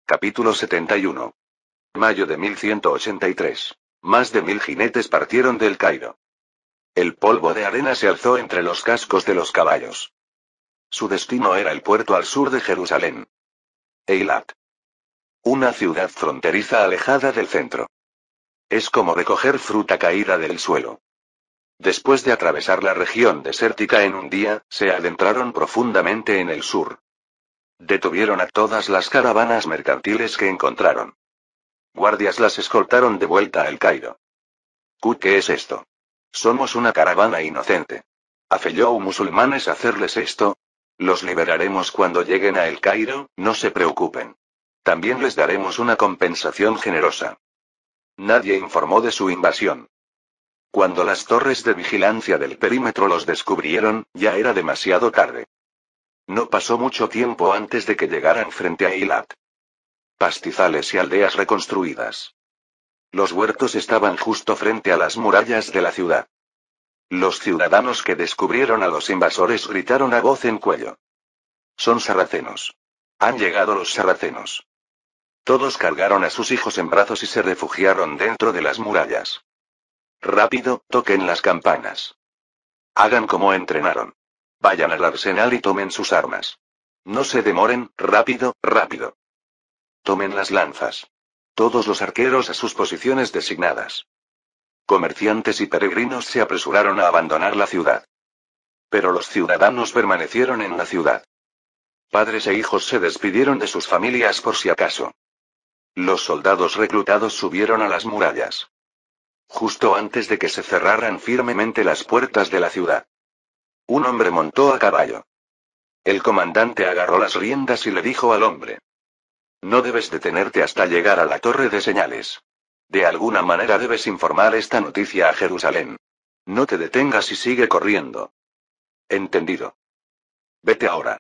Capítulo 71. Mayo de 1183. Más de 1000 jinetes partieron del Cairo. El polvo de arena se alzó entre los cascos de los caballos. Su destino era el puerto al sur de Jerusalén. Eilat. Una ciudad fronteriza alejada del centro. Es como recoger fruta caída del suelo. Después de atravesar la región desértica en un día, se adentraron profundamente en el sur. Detuvieron a todas las caravanas mercantiles que encontraron. Guardias las escoltaron de vuelta al Cairo. ¿Qué es esto? Somos una caravana inocente. ¿Afelló musulmanes hacerles esto? Los liberaremos cuando lleguen a El Cairo, no se preocupen. También les daremos una compensación generosa. Nadie informó de su invasión. Cuando las torres de vigilancia del perímetro los descubrieron, ya era demasiado tarde. No pasó mucho tiempo antes de que llegaran frente a Eilat. Pastizales y aldeas reconstruidas. Los huertos estaban justo frente a las murallas de la ciudad. Los ciudadanos que descubrieron a los invasores gritaron a voz en cuello. Son sarracenos. Han llegado los sarracenos. Todos cargaron a sus hijos en brazos y se refugiaron dentro de las murallas. Rápido, toquen las campanas. Hagan como entrenaron. Vayan al arsenal y tomen sus armas. No se demoren, rápido, rápido. Tomen las lanzas. Todos los arqueros a sus posiciones designadas. Comerciantes y peregrinos se apresuraron a abandonar la ciudad. Pero los ciudadanos permanecieron en la ciudad. Padres e hijos se despidieron de sus familias por si acaso. Los soldados reclutados subieron a las murallas. Justo antes de que se cerraran firmemente las puertas de la ciudad. Un hombre montó a caballo. El comandante agarró las riendas y le dijo al hombre. No debes detenerte hasta llegar a la torre de señales. De alguna manera debes informar esta noticia a Jerusalén. No te detengas y sigue corriendo. Entendido. Vete ahora.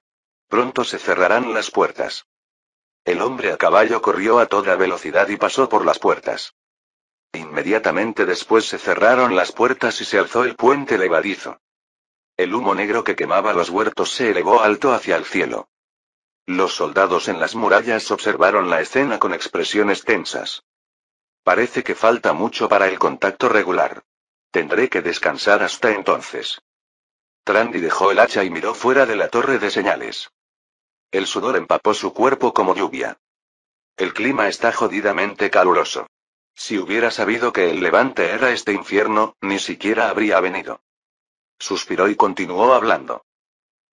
Pronto se cerrarán las puertas. El hombre a caballo corrió a toda velocidad y pasó por las puertas. Inmediatamente después se cerraron las puertas y se alzó el puente levadizo. El humo negro que quemaba los huertos se elevó alto hacia el cielo. Los soldados en las murallas observaron la escena con expresiones tensas. Parece que falta mucho para el contacto regular. Tendré que descansar hasta entonces. Trandi dejó el hacha y miró fuera de la torre de señales. El sudor empapó su cuerpo como lluvia. El clima está jodidamente caluroso. Si hubiera sabido que el levante era este infierno, ni siquiera habría venido. Suspiró y continuó hablando.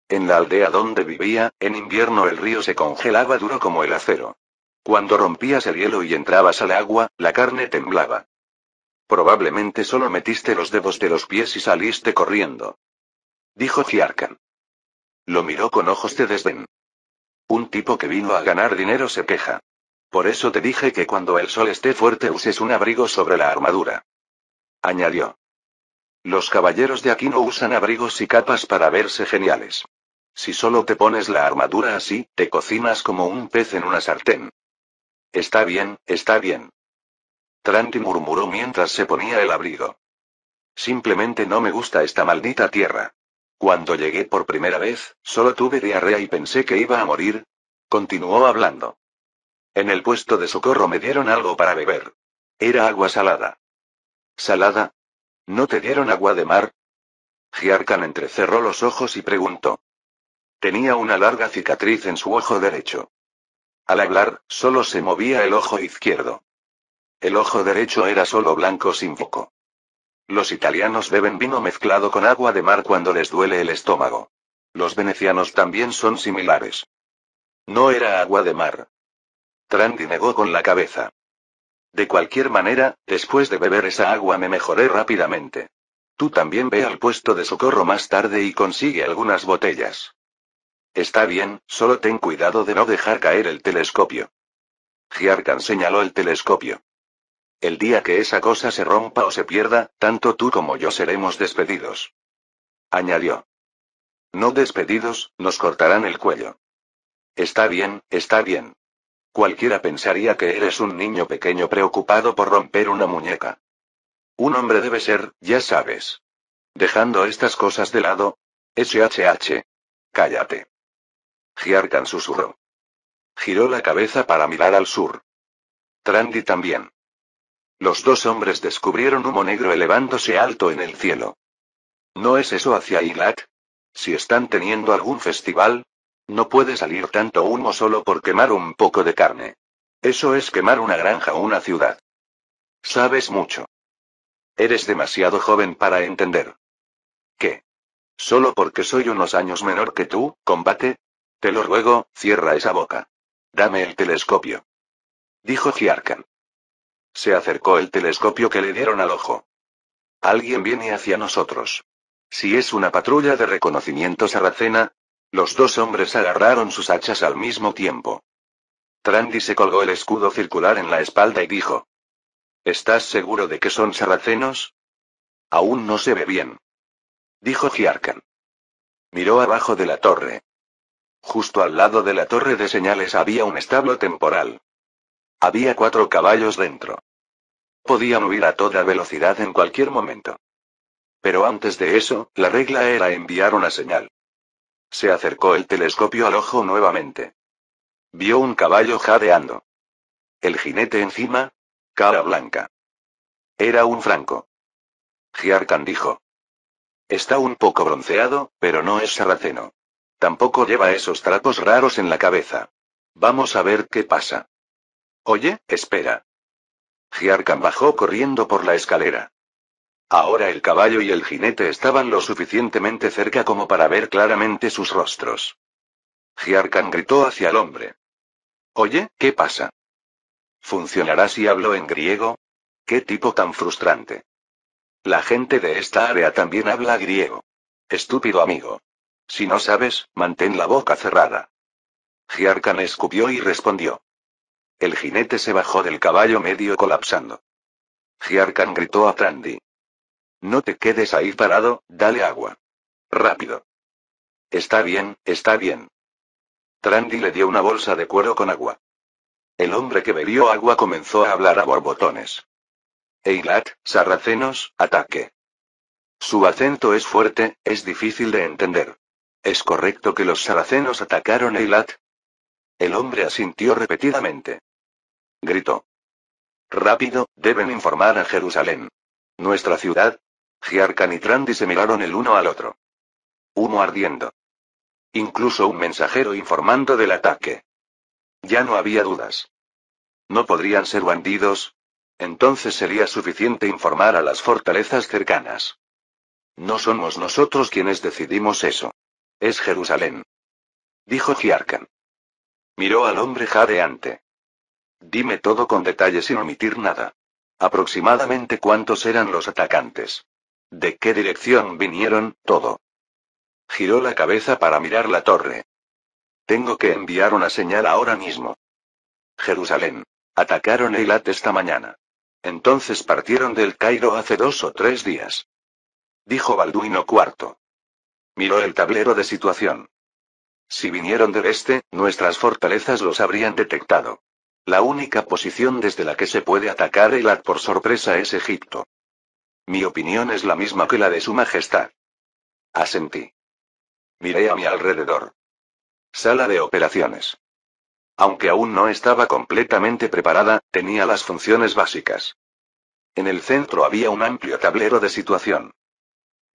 En la aldea donde vivía, en invierno el río se congelaba duro como el acero. Cuando rompías el hielo y entrabas al agua, la carne temblaba. Probablemente solo metiste los dedos de los pies y saliste corriendo. Dijo Giarkan. Lo miró con ojos de desdén. Un tipo que vino a ganar dinero se queja. Por eso te dije que cuando el sol esté fuerte uses un abrigo sobre la armadura. Añadió. Los caballeros de aquí no usan abrigos y capas para verse geniales. Si solo te pones la armadura así, te cocinas como un pez en una sartén. Está bien, está bien. Tranti murmuró mientras se ponía el abrigo. Simplemente no me gusta esta maldita tierra. Cuando llegué por primera vez, solo tuve diarrea y pensé que iba a morir. Continuó hablando. En el puesto de socorro me dieron algo para beber. Era agua salada. ¿Salada? ¿No te dieron agua de mar? Giarkan entrecerró los ojos y preguntó. Tenía una larga cicatriz en su ojo derecho. Al hablar, solo se movía el ojo izquierdo. El ojo derecho era solo blanco sin foco. Los italianos beben vino mezclado con agua de mar cuando les duele el estómago. Los venecianos también son similares. No era agua de mar. Trandi negó con la cabeza. De cualquier manera, después de beber esa agua me mejoré rápidamente. Tú también ve al puesto de socorro más tarde y consigue algunas botellas. Está bien, solo ten cuidado de no dejar caer el telescopio. Giarkan señaló el telescopio. El día que esa cosa se rompa o se pierda, tanto tú como yo seremos despedidos. Añadió. No despedidos, nos cortarán el cuello. Está bien, está bien. Cualquiera pensaría que eres un niño pequeño preocupado por romper una muñeca. Un hombre debe ser, ya sabes. Dejando estas cosas de lado. SHH. Cállate. Giarkan susurró. Giró la cabeza para mirar al sur. Trandi también. Los dos hombres descubrieron humo negro elevándose alto en el cielo. ¿No es eso hacia Eilat? Si están teniendo algún festival, no puede salir tanto humo solo por quemar un poco de carne. Eso es quemar una granja o una ciudad. Sabes mucho. Eres demasiado joven para entender. ¿Qué? ¿Solo porque soy unos años menor que tú, combate? Te lo ruego, cierra esa boca. Dame el telescopio. Dijo Giarkan. Se acercó el telescopio que le dieron al ojo. Alguien viene hacia nosotros. Si es una patrulla de reconocimiento sarracena. Los dos hombres agarraron sus hachas al mismo tiempo. Trandi se colgó el escudo circular en la espalda y dijo. ¿Estás seguro de que son sarracenos? Aún no se ve bien. Dijo Giarkan. Miró abajo de la torre. Justo al lado de la torre de señales había un establo temporal. Había 4 caballos dentro. Podían huir a toda velocidad en cualquier momento. Pero antes de eso, la regla era enviar una señal. Se acercó el telescopio al ojo nuevamente. Vio un caballo jadeando. El jinete encima, cara blanca. Era un franco. Giarkan dijo. Está un poco bronceado, pero no es sarraceno. Tampoco lleva esos trapos raros en la cabeza. Vamos a ver qué pasa. Oye, espera. Giarkan bajó corriendo por la escalera. Ahora el caballo y el jinete estaban lo suficientemente cerca como para ver claramente sus rostros. Giarkan gritó hacia el hombre. Oye, ¿qué pasa? ¿Funcionará si hablo en griego? ¿Qué tipo tan frustrante? La gente de esta área también habla griego. Estúpido amigo. Si no sabes, mantén la boca cerrada. Giarkan escupió y respondió. El jinete se bajó del caballo medio colapsando. Giarkan gritó a Trandi. No te quedes ahí parado, dale agua. Rápido. Está bien, está bien. Trandi le dio una bolsa de cuero con agua. El hombre que bebió agua comenzó a hablar a borbotones. Eilat, sarracenos, ataque. Su acento es fuerte, es difícil de entender. ¿Es correcto que los sarracenos atacaron Eilat? El hombre asintió repetidamente. Gritó. Rápido, deben informar a Jerusalén. ¿Nuestra ciudad? Giarkan y Trandi se miraron el uno al otro. Humo ardiendo. Incluso un mensajero informando del ataque. Ya no había dudas. ¿No podrían ser bandidos? Entonces sería suficiente informar a las fortalezas cercanas. No somos nosotros quienes decidimos eso. Es Jerusalén. Dijo Giarkan. Miró al hombre jadeante. Dime todo con detalle sin omitir nada. Aproximadamente cuántos eran los atacantes. ¿De qué dirección vinieron? Todo. Giró la cabeza para mirar la torre. Tengo que enviar una señal ahora mismo. Jerusalén. Atacaron Eilat esta mañana. Entonces partieron del Cairo hace 2 o 3 días. Dijo Balduino IV. Miró el tablero de situación. Si vinieron del este, nuestras fortalezas los habrían detectado. La única posición desde la que se puede atacar Eilat por sorpresa es Egipto. Mi opinión es la misma que la de Su Majestad. Asentí. Miré a mi alrededor. Sala de operaciones. Aunque aún no estaba completamente preparada, tenía las funciones básicas. En el centro había un amplio tablero de situación.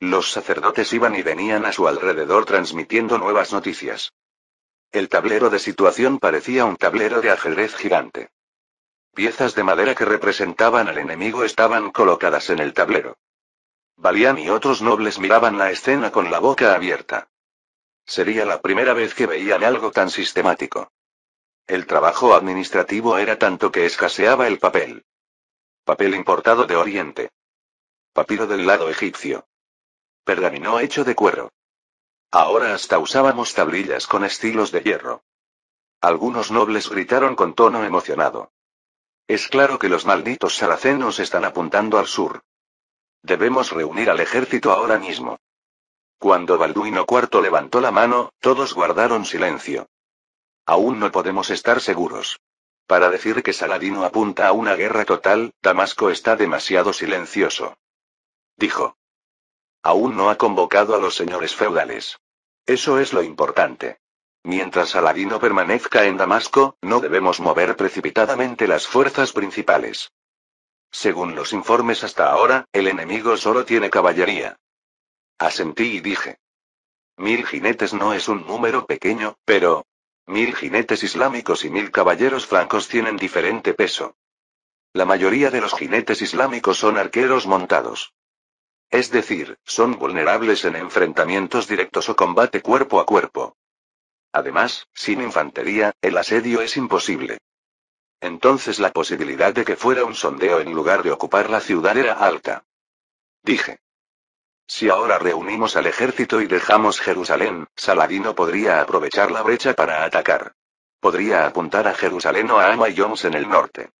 Los sacerdotes iban y venían a su alrededor transmitiendo nuevas noticias. El tablero de situación parecía un tablero de ajedrez gigante. Piezas de madera que representaban al enemigo estaban colocadas en el tablero. Balián y otros nobles miraban la escena con la boca abierta. Sería la primera vez que veían algo tan sistemático. El trabajo administrativo era tanto que escaseaba el papel. Papel importado de Oriente. Papiro del lado egipcio. Pergamino hecho de cuero. Ahora hasta usábamos tablillas con estilos de hierro. Algunos nobles gritaron con tono emocionado. Es claro que los malditos saracenos están apuntando al sur. Debemos reunir al ejército ahora mismo. Cuando Balduino IV levantó la mano, todos guardaron silencio. Aún no podemos estar seguros. Para decir que Saladino apunta a una guerra total, Damasco está demasiado silencioso. Dijo. Aún no ha convocado a los señores feudales. Eso es lo importante. Mientras Saladino permanezca en Damasco, no debemos mover precipitadamente las fuerzas principales. Según los informes hasta ahora, el enemigo solo tiene caballería. Asentí y dije. 1000 jinetes no es un número pequeño, pero 1000 jinetes islámicos y 1000 caballeros francos tienen diferente peso. La mayoría de los jinetes islámicos son arqueros montados. Es decir, son vulnerables en enfrentamientos directos o combate cuerpo a cuerpo. Además, sin infantería, el asedio es imposible. Entonces la posibilidad de que fuera un sondeo en lugar de ocupar la ciudad era alta. Dije. Si ahora reunimos al ejército y dejamos Jerusalén, Saladino podría aprovechar la brecha para atacar. Podría apuntar a Jerusalén o a Amayons en el norte.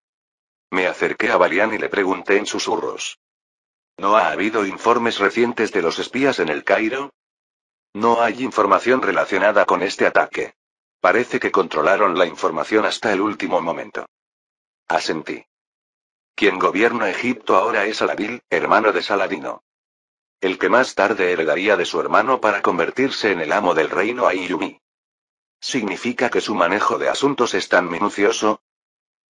Me acerqué a Balián y le pregunté en susurros. ¿No ha habido informes recientes de los espías en el Cairo? No hay información relacionada con este ataque. Parece que controlaron la información hasta el último momento. Asentí. Quien gobierna Egipto ahora es Aladil, hermano de Saladino. El que más tarde heredaría de su hermano para convertirse en el amo del reino Ayyubí. ¿Significa que su manejo de asuntos es tan minucioso?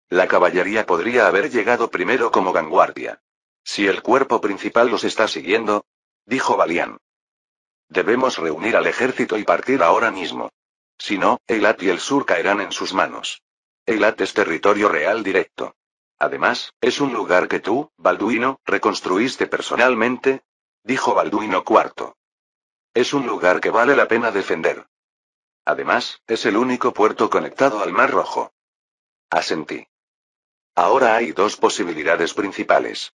La caballería podría haber llegado primero como vanguardia. Si el cuerpo principal los está siguiendo, dijo Balián. Debemos reunir al ejército y partir ahora mismo. Si no, Eilat y el sur caerán en sus manos. Eilat es territorio real directo. Además, es un lugar que tú, Balduino, reconstruiste personalmente, dijo Balduino IV. Es un lugar que vale la pena defender. Además, es el único puerto conectado al Mar Rojo. Asentí. Ahora hay dos posibilidades principales.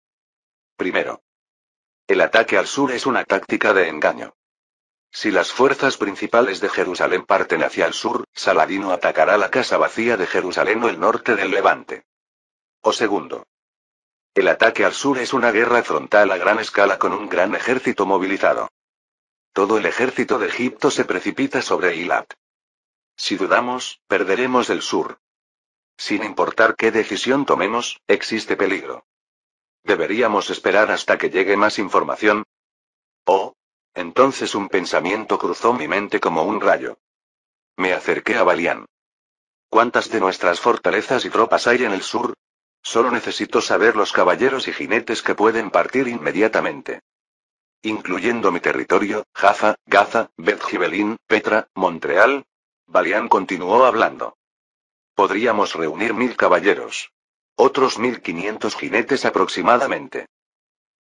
Primero. El ataque al sur es una táctica de engaño. Si las fuerzas principales de Jerusalén parten hacia el sur, Saladino atacará la casa vacía de Jerusalén o el norte del Levante. O segundo. El ataque al sur es una guerra frontal a gran escala con un gran ejército movilizado. Todo el ejército de Egipto se precipita sobre Eilat. Si dudamos, perderemos el sur. Sin importar qué decisión tomemos, existe peligro. ¿Deberíamos esperar hasta que llegue más información? Oh. Entonces un pensamiento cruzó mi mente como un rayo. Me acerqué a Balián. ¿Cuántas de nuestras fortalezas y tropas hay en el sur? Solo necesito saber los caballeros y jinetes que pueden partir inmediatamente. Incluyendo mi territorio, Jaffa, Gaza, Bet Jibelin, Petra, Montreal. Balián continuó hablando. Podríamos reunir 1000 caballeros. Otros 1500 jinetes aproximadamente.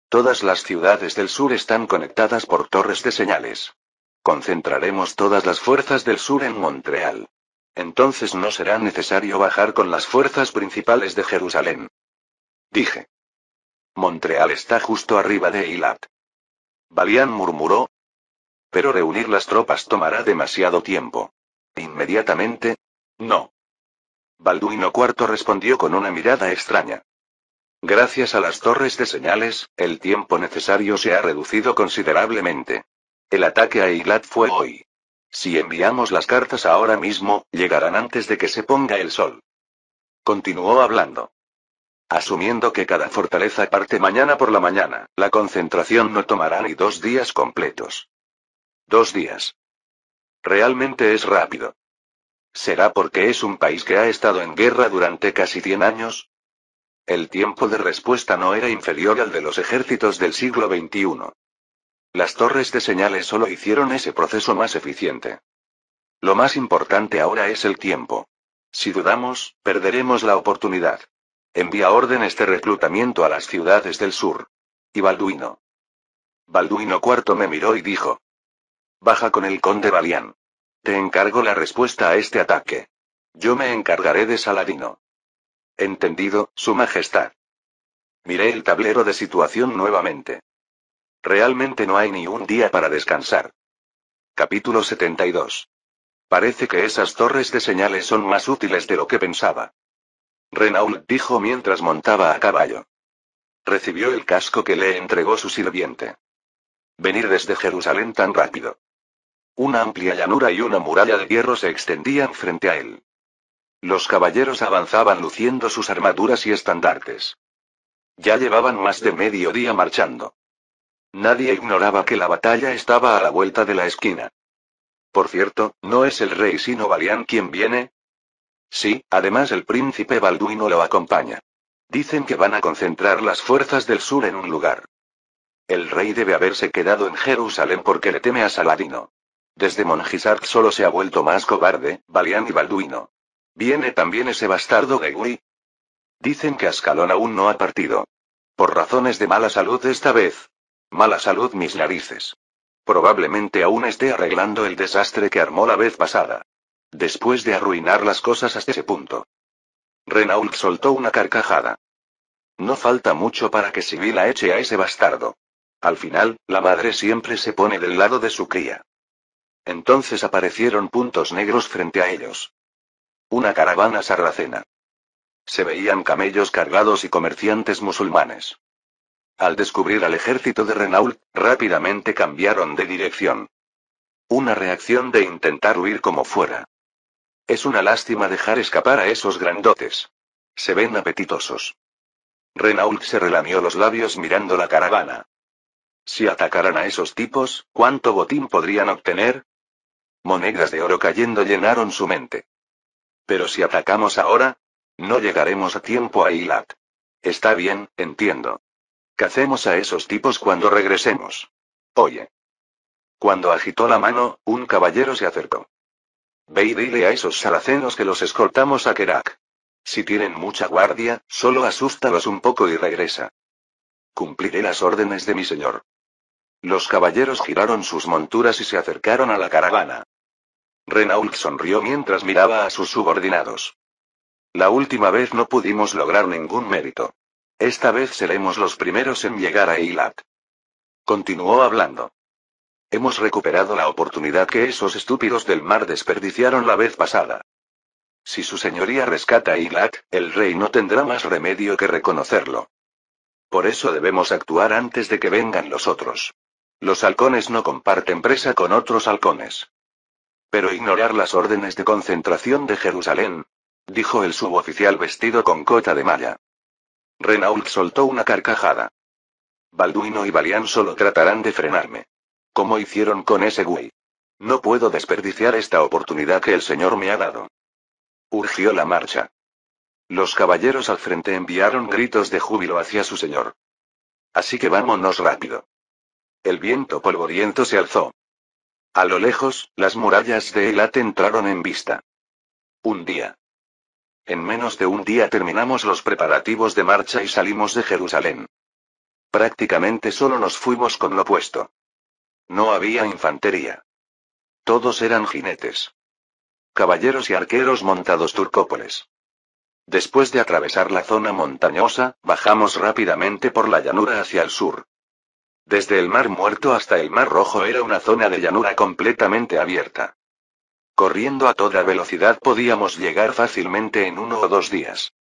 Todas las ciudades del sur están conectadas por torres de señales. Concentraremos todas las fuerzas del sur en Montreal. Entonces no será necesario bajar con las fuerzas principales de Jerusalén. Dije. Montreal está justo arriba de Eilat. Balián murmuró. Pero reunir las tropas tomará demasiado tiempo. ¿Inmediatamente? No. Balduino IV respondió con una mirada extraña. Gracias a las torres de señales, el tiempo necesario se ha reducido considerablemente. El ataque a Eilat fue hoy. Si enviamos las cartas ahora mismo, llegarán antes de que se ponga el sol. Continuó hablando. Asumiendo que cada fortaleza parte mañana por la mañana, la concentración no tomará ni 2 días completos. 2 días. Realmente es rápido. ¿Será porque es un país que ha estado en guerra durante casi 100 años? El tiempo de respuesta no era inferior al de los ejércitos del siglo XXI. Las torres de señales solo hicieron ese proceso más eficiente. Lo más importante ahora es el tiempo. Si dudamos, perderemos la oportunidad. Envía órdenes de reclutamiento a las ciudades del sur. Y Balduino. Balduino IV me miró y dijo. Baja con el conde Balián. Te encargo la respuesta a este ataque. Yo me encargaré de Saladino. Entendido, Su Majestad. Miré el tablero de situación nuevamente. Realmente no hay ni un día para descansar. Capítulo 72. Parece que esas torres de señales son más útiles de lo que pensaba. Renault dijo mientras montaba a caballo. Recibió el casco que le entregó su sirviente. Venir desde Jerusalén tan rápido. Una amplia llanura y una muralla de hierro se extendían frente a él. Los caballeros avanzaban luciendo sus armaduras y estandartes. Ya llevaban más de medio día marchando. Nadie ignoraba que la batalla estaba a la vuelta de la esquina. Por cierto, ¿no es el rey sino Balián quien viene? Sí, además el príncipe Balduino lo acompaña. Dicen que van a concentrar las fuerzas del sur en un lugar. El rey debe haberse quedado en Jerusalén porque le teme a Saladino. Desde Mongisart solo se ha vuelto más cobarde, Balián y Balduino. ¿Viene también ese bastardo Gegui? Dicen que Ascalón aún no ha partido. Por razones de mala salud esta vez. Mala salud mis narices. Probablemente aún esté arreglando el desastre que armó la vez pasada. Después de arruinar las cosas hasta ese punto. Renault soltó una carcajada. No falta mucho para que Sibila eche a ese bastardo. Al final, la madre siempre se pone del lado de su cría. Entonces aparecieron puntos negros frente a ellos. Una caravana sarracena. Se veían camellos cargados y comerciantes musulmanes. Al descubrir al ejército de Renault, rápidamente cambiaron de dirección. Una reacción de intentar huir como fuera. Es una lástima dejar escapar a esos grandotes. Se ven apetitosos. Renault se relamió los labios mirando la caravana. Si atacaran a esos tipos, ¿cuánto botín podrían obtener? Monedas de oro cayendo llenaron su mente. Pero si atacamos ahora, no llegaremos a tiempo a Eilat. Está bien, entiendo. Cacemos a esos tipos cuando regresemos. Oye. Cuando agitó la mano, un caballero se acercó. Ve y dile a esos saracenos que los escoltamos a Kerak. Si tienen mucha guardia, solo asústalos un poco y regresa. Cumpliré las órdenes de mi señor. Los caballeros giraron sus monturas y se acercaron a la caravana. Renault sonrió mientras miraba a sus subordinados. La última vez no pudimos lograr ningún mérito. Esta vez seremos los primeros en llegar a Eilat. Continuó hablando. Hemos recuperado la oportunidad que esos estúpidos del mar desperdiciaron la vez pasada. Si su señoría rescata a Eilat, el rey no tendrá más remedio que reconocerlo. Por eso debemos actuar antes de que vengan los otros. Los halcones no comparten presa con otros halcones. Pero ignorar las órdenes de concentración de Jerusalén, dijo el suboficial vestido con cota de malla. Renault soltó una carcajada. Balduino y Balián solo tratarán de frenarme. Como hicieron con ese güey. No puedo desperdiciar esta oportunidad que el señor me ha dado. Urgió la marcha. Los caballeros al frente enviaron gritos de júbilo hacia su señor. Así que vámonos rápido. El viento polvoriento se alzó. A lo lejos, las murallas de Eilat entraron en vista. Un día. En menos de un día terminamos los preparativos de marcha y salimos de Jerusalén. Prácticamente solo nos fuimos con lo puesto. No había infantería. Todos eran jinetes. Caballeros y arqueros montados turcópoles. Después de atravesar la zona montañosa, bajamos rápidamente por la llanura hacia el sur. Desde el Mar Muerto hasta el Mar Rojo era una zona de llanura completamente abierta. Corriendo a toda velocidad podíamos llegar fácilmente en 1 o 2 días.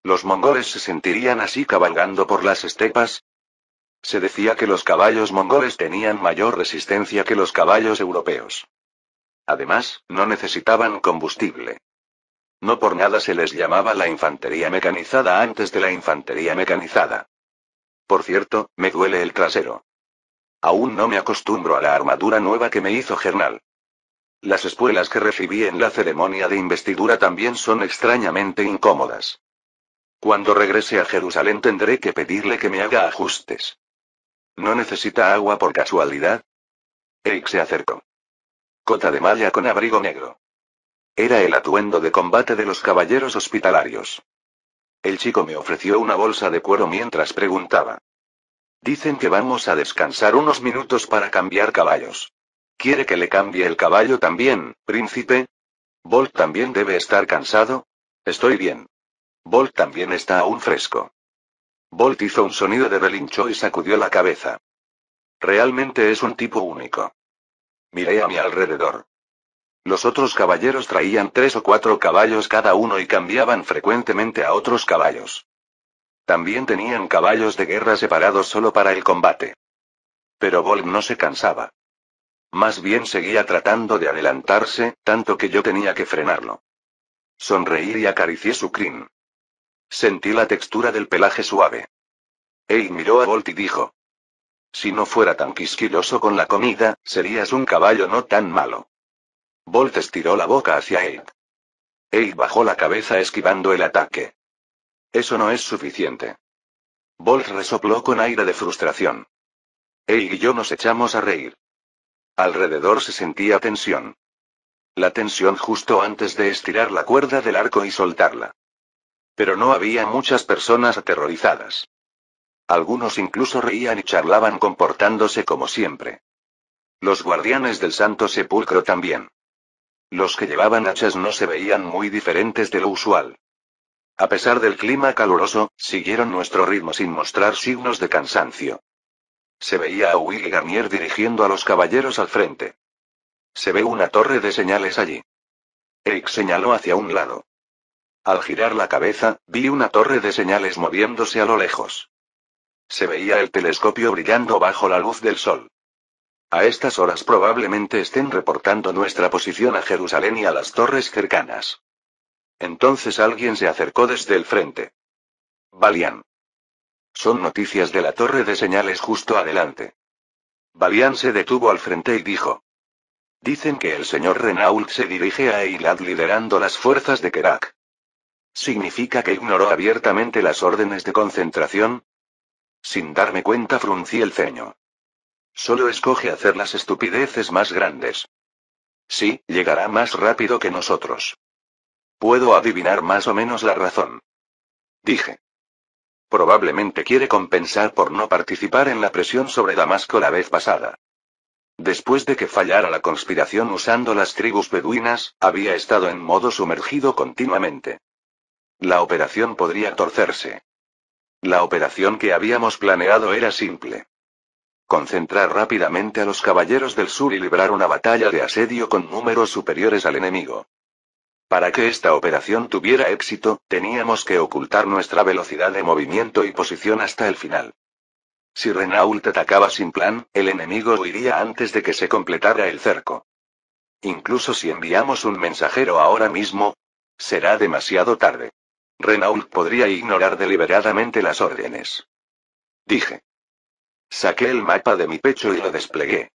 ¿Los mongoles se sentirían así cabalgando por las estepas? Se decía que los caballos mongoles tenían mayor resistencia que los caballos europeos. Además, no necesitaban combustible. No por nada se les llamaba la infantería mecanizada antes de la infantería mecanizada. Por cierto, me duele el trasero. Aún no me acostumbro a la armadura nueva que me hizo Gernal. Las espuelas que recibí en la ceremonia de investidura también son extrañamente incómodas. Cuando regrese a Jerusalén tendré que pedirle que me haga ajustes. ¿No necesita agua por casualidad? Eik se acercó. Cota de malla con abrigo negro. Era el atuendo de combate de los caballeros hospitalarios. El chico me ofreció una bolsa de cuero mientras preguntaba. Dicen que vamos a descansar unos minutos para cambiar caballos. ¿Quiere que le cambie el caballo también, príncipe? ¿Bolt también debe estar cansado? Estoy bien. Bolt también está aún fresco. Bolt hizo un sonido de relincho y sacudió la cabeza. Realmente es un tipo único. Miré a mi alrededor. Los otros caballeros traían 3 o 4 caballos cada uno y cambiaban frecuentemente a otros caballos. También tenían caballos de guerra separados solo para el combate. Pero Bolt no se cansaba. Más bien seguía tratando de adelantarse, tanto que yo tenía que frenarlo. Sonreí y acaricié su crin. Sentí la textura del pelaje suave. Eik miró a Bolt y dijo. Si no fuera tan quisquilloso con la comida, serías un caballo no tan malo. Bolt estiró la boca hacia Eid. Eid bajó la cabeza esquivando el ataque. Eso no es suficiente. Bolt resopló con aire de frustración. Eid y yo nos echamos a reír. Alrededor se sentía tensión. La tensión justo antes de estirar la cuerda del arco y soltarla. Pero no había muchas personas aterrorizadas. Algunos incluso reían y charlaban comportándose como siempre. Los guardianes del Santo Sepulcro también. Los que llevaban hachas no se veían muy diferentes de lo usual. A pesar del clima caluroso, siguieron nuestro ritmo sin mostrar signos de cansancio. Se veía a Will y Garnier dirigiendo a los caballeros al frente. Se ve una torre de señales allí. Eric señaló hacia un lado. Al girar la cabeza, vi una torre de señales moviéndose a lo lejos. Se veía el telescopio brillando bajo la luz del sol. A estas horas probablemente estén reportando nuestra posición a Jerusalén y a las torres cercanas. Entonces alguien se acercó desde el frente. Balián. Son noticias de la torre de señales justo adelante. Balián se detuvo al frente y dijo. Dicen que el señor Renault se dirige a Eilat liderando las fuerzas de Kerak. ¿Significa que ignoró abiertamente las órdenes de concentración? Sin darme cuenta fruncí el ceño. Solo escoge hacer las estupideces más grandes. Sí, llegará más rápido que nosotros. Puedo adivinar más o menos la razón. Dije. Probablemente quiere compensar por no participar en la presión sobre Damasco la vez pasada. Después de que fallara la conspiración usando las tribus beduinas, había estado en modo sumergido continuamente. La operación podría torcerse. La operación que habíamos planeado era simple. Concentrar rápidamente a los caballeros del sur y librar una batalla de asedio con números superiores al enemigo. Para que esta operación tuviera éxito, teníamos que ocultar nuestra velocidad de movimiento y posición hasta el final. Si Renault atacaba sin plan, el enemigo huiría antes de que se completara el cerco. Incluso si enviamos un mensajero ahora mismo, será demasiado tarde. Renault podría ignorar deliberadamente las órdenes. Dije. Saqué el mapa de mi pecho y lo desplegué.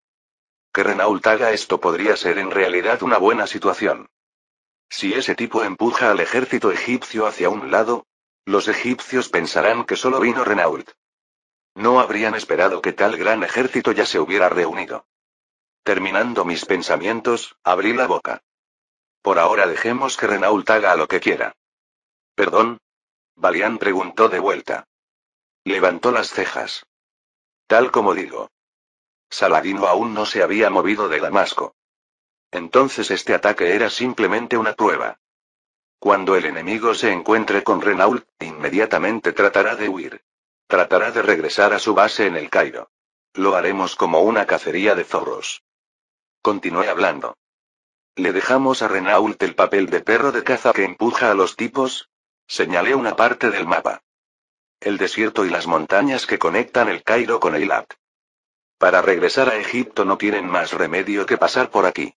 Que Renault haga esto podría ser en realidad una buena situación. Si ese tipo empuja al ejército egipcio hacia un lado, los egipcios pensarán que solo vino Renault. No habrían esperado que tal gran ejército ya se hubiera reunido. Terminando mis pensamientos, abrí la boca. Por ahora dejemos que Renault haga lo que quiera. ¿Perdón? Balián preguntó de vuelta. Levantó las cejas. Tal como digo. Saladino aún no se había movido de Damasco. Entonces este ataque era simplemente una prueba. Cuando el enemigo se encuentre con Renault, inmediatamente tratará de huir. Tratará de regresar a su base en el Cairo. Lo haremos como una cacería de zorros. Continué hablando. ¿Le dejamos a Renault el papel de perro de caza que empuja a los tipos? Señalé una parte del mapa. El desierto y las montañas que conectan el Cairo con Eilat. Para regresar a Egipto no tienen más remedio que pasar por aquí.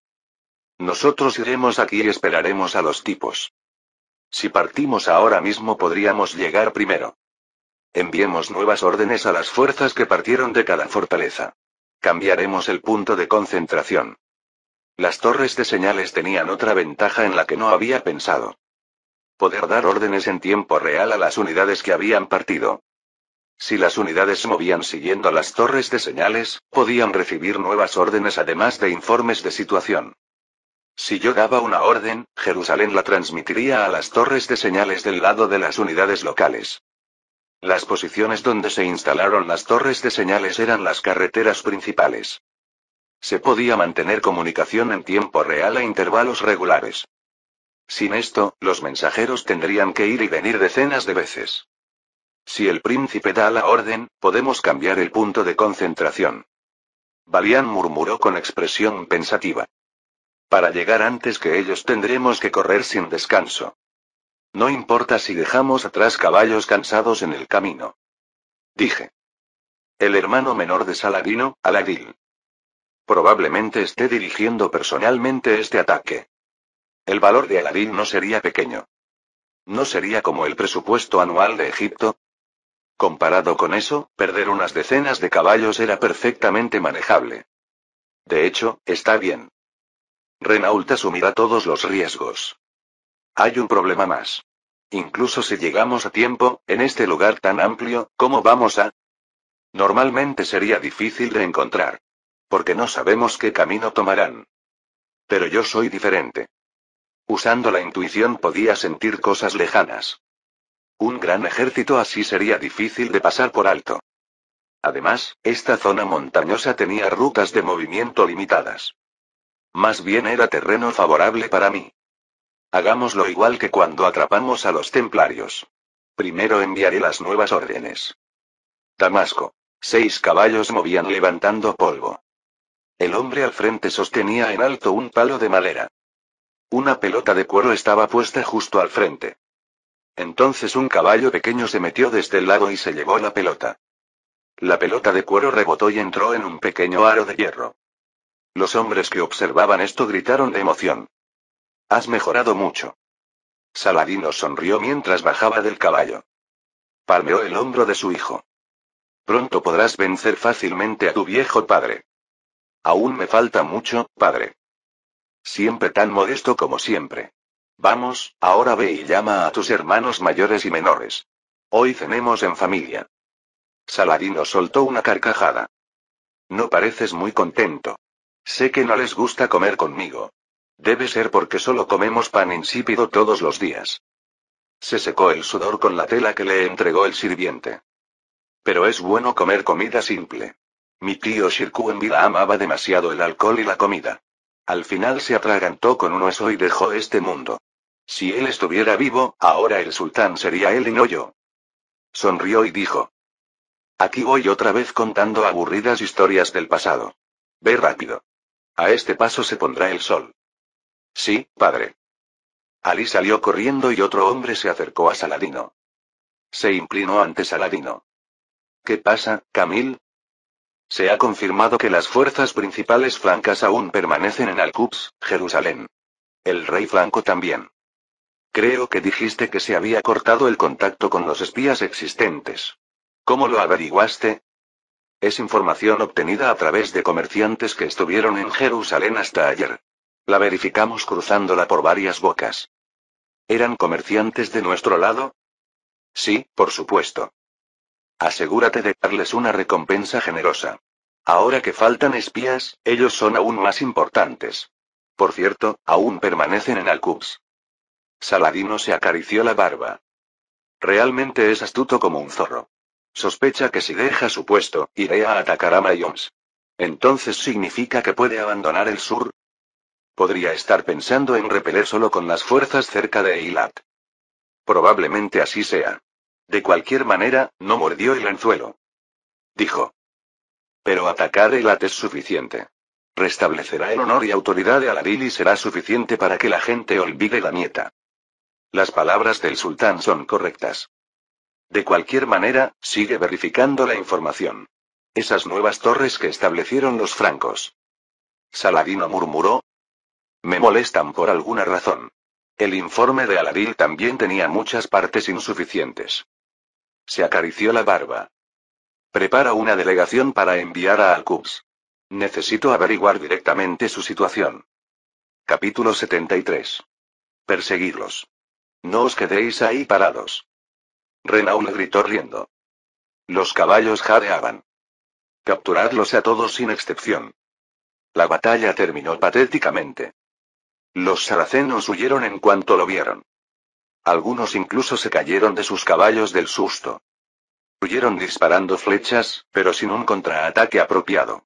Nosotros iremos aquí y esperaremos a los tipos. Si partimos ahora mismo podríamos llegar primero. Enviemos nuevas órdenes a las fuerzas que partieron de cada fortaleza. Cambiaremos el punto de concentración. Las torres de señales tenían otra ventaja en la que no había pensado. Poder dar órdenes en tiempo real a las unidades que habían partido. Si las unidades se movían siguiendo las torres de señales, podían recibir nuevas órdenes además de informes de situación. Si yo daba una orden, Jerusalén la transmitiría a las torres de señales del lado de las unidades locales. Las posiciones donde se instalaron las torres de señales eran las carreteras principales. Se podía mantener comunicación en tiempo real a intervalos regulares. Sin esto, los mensajeros tendrían que ir y venir decenas de veces. Si el príncipe da la orden, podemos cambiar el punto de concentración. Balián murmuró con expresión pensativa. Para llegar antes que ellos tendremos que correr sin descanso. No importa si dejamos atrás caballos cansados en el camino. Dije. El hermano menor de Saladino, Aladil. Probablemente esté dirigiendo personalmente este ataque. El valor de Aladil no sería pequeño. ¿No sería como el presupuesto anual de Egipto? Comparado con eso, perder unas decenas de caballos era perfectamente manejable. De hecho, está bien. Renault asumirá todos los riesgos. Hay un problema más. Incluso si llegamos a tiempo, en este lugar tan amplio, ¿cómo vamos a...? Normalmente sería difícil de encontrar. Porque no sabemos qué camino tomarán. Pero yo soy diferente. Usando la intuición podía sentir cosas lejanas. Un gran ejército así sería difícil de pasar por alto. Además, esta zona montañosa tenía rutas de movimiento limitadas. Más bien era terreno favorable para mí. Hagámoslo igual que cuando atrapamos a los templarios. Primero enviaré las nuevas órdenes. Damasco. 6 caballos movían levantando polvo. El hombre al frente sostenía en alto un palo de madera. Una pelota de cuero estaba puesta justo al frente. Entonces un caballo pequeño se metió desde el lado y se llevó la pelota. La pelota de cuero rebotó y entró en un pequeño aro de hierro. Los hombres que observaban esto gritaron de emoción. Has mejorado mucho. Saladino sonrió mientras bajaba del caballo. Palmeó el hombro de su hijo. Pronto podrás vencer fácilmente a tu viejo padre. Aún me falta mucho, padre. Siempre tan modesto como siempre. Vamos, ahora ve y llama a tus hermanos mayores y menores. Hoy cenemos en familia. Saladino soltó una carcajada. No pareces muy contento. Sé que no les gusta comer conmigo. Debe ser porque solo comemos pan insípido todos los días. Se secó el sudor con la tela que le entregó el sirviente. Pero es bueno comer comida simple. Mi tío Shirkuh en vida amaba demasiado el alcohol y la comida. Al final se atragantó con un hueso y dejó este mundo. Si él estuviera vivo, ahora el sultán sería él y no yo. Sonrió y dijo. Aquí voy otra vez contando aburridas historias del pasado. Ve rápido. A este paso se pondrá el sol. Sí, padre. Ali salió corriendo y otro hombre se acercó a Saladino. Se inclinó ante Saladino. ¿Qué pasa, Camil? Se ha confirmado que las fuerzas principales francas aún permanecen en Al-Quds, Jerusalén. El rey franco también. Creo que dijiste que se había cortado el contacto con los espías existentes. ¿Cómo lo averiguaste? Es información obtenida a través de comerciantes que estuvieron en Jerusalén hasta ayer. La verificamos cruzándola por varias bocas. ¿Eran comerciantes de nuestro lado? Sí, por supuesto. Asegúrate de darles una recompensa generosa. Ahora que faltan espías, ellos son aún más importantes. Por cierto, aún permanecen en Al-Quds. Saladino se acarició la barba. Realmente es astuto como un zorro. Sospecha que si deja su puesto, iré a atacar a Mayons. ¿Entonces significa que puede abandonar el sur? Podría estar pensando en repeler solo con las fuerzas cerca de Eilat. Probablemente así sea. De cualquier manera, no mordió el anzuelo. Dijo. Pero atacar Eilat es suficiente. Restablecerá el honor y autoridad de Aladil y será suficiente para que la gente olvide la nieta. Las palabras del sultán son correctas. De cualquier manera, sigue verificando la información. Esas nuevas torres que establecieron los francos. Saladino murmuró. Me molestan por alguna razón. El informe de Aladil también tenía muchas partes insuficientes. Se acarició la barba. Prepara una delegación para enviar a Al-Quds. Necesito averiguar directamente su situación. Capítulo 73. Perseguirlos. No os quedéis ahí parados. Renault gritó riendo. Los caballos jadeaban. Capturadlos a todos sin excepción. La batalla terminó patéticamente. Los saracenos huyeron en cuanto lo vieron. Algunos incluso se cayeron de sus caballos del susto. Huyeron disparando flechas, pero sin un contraataque apropiado.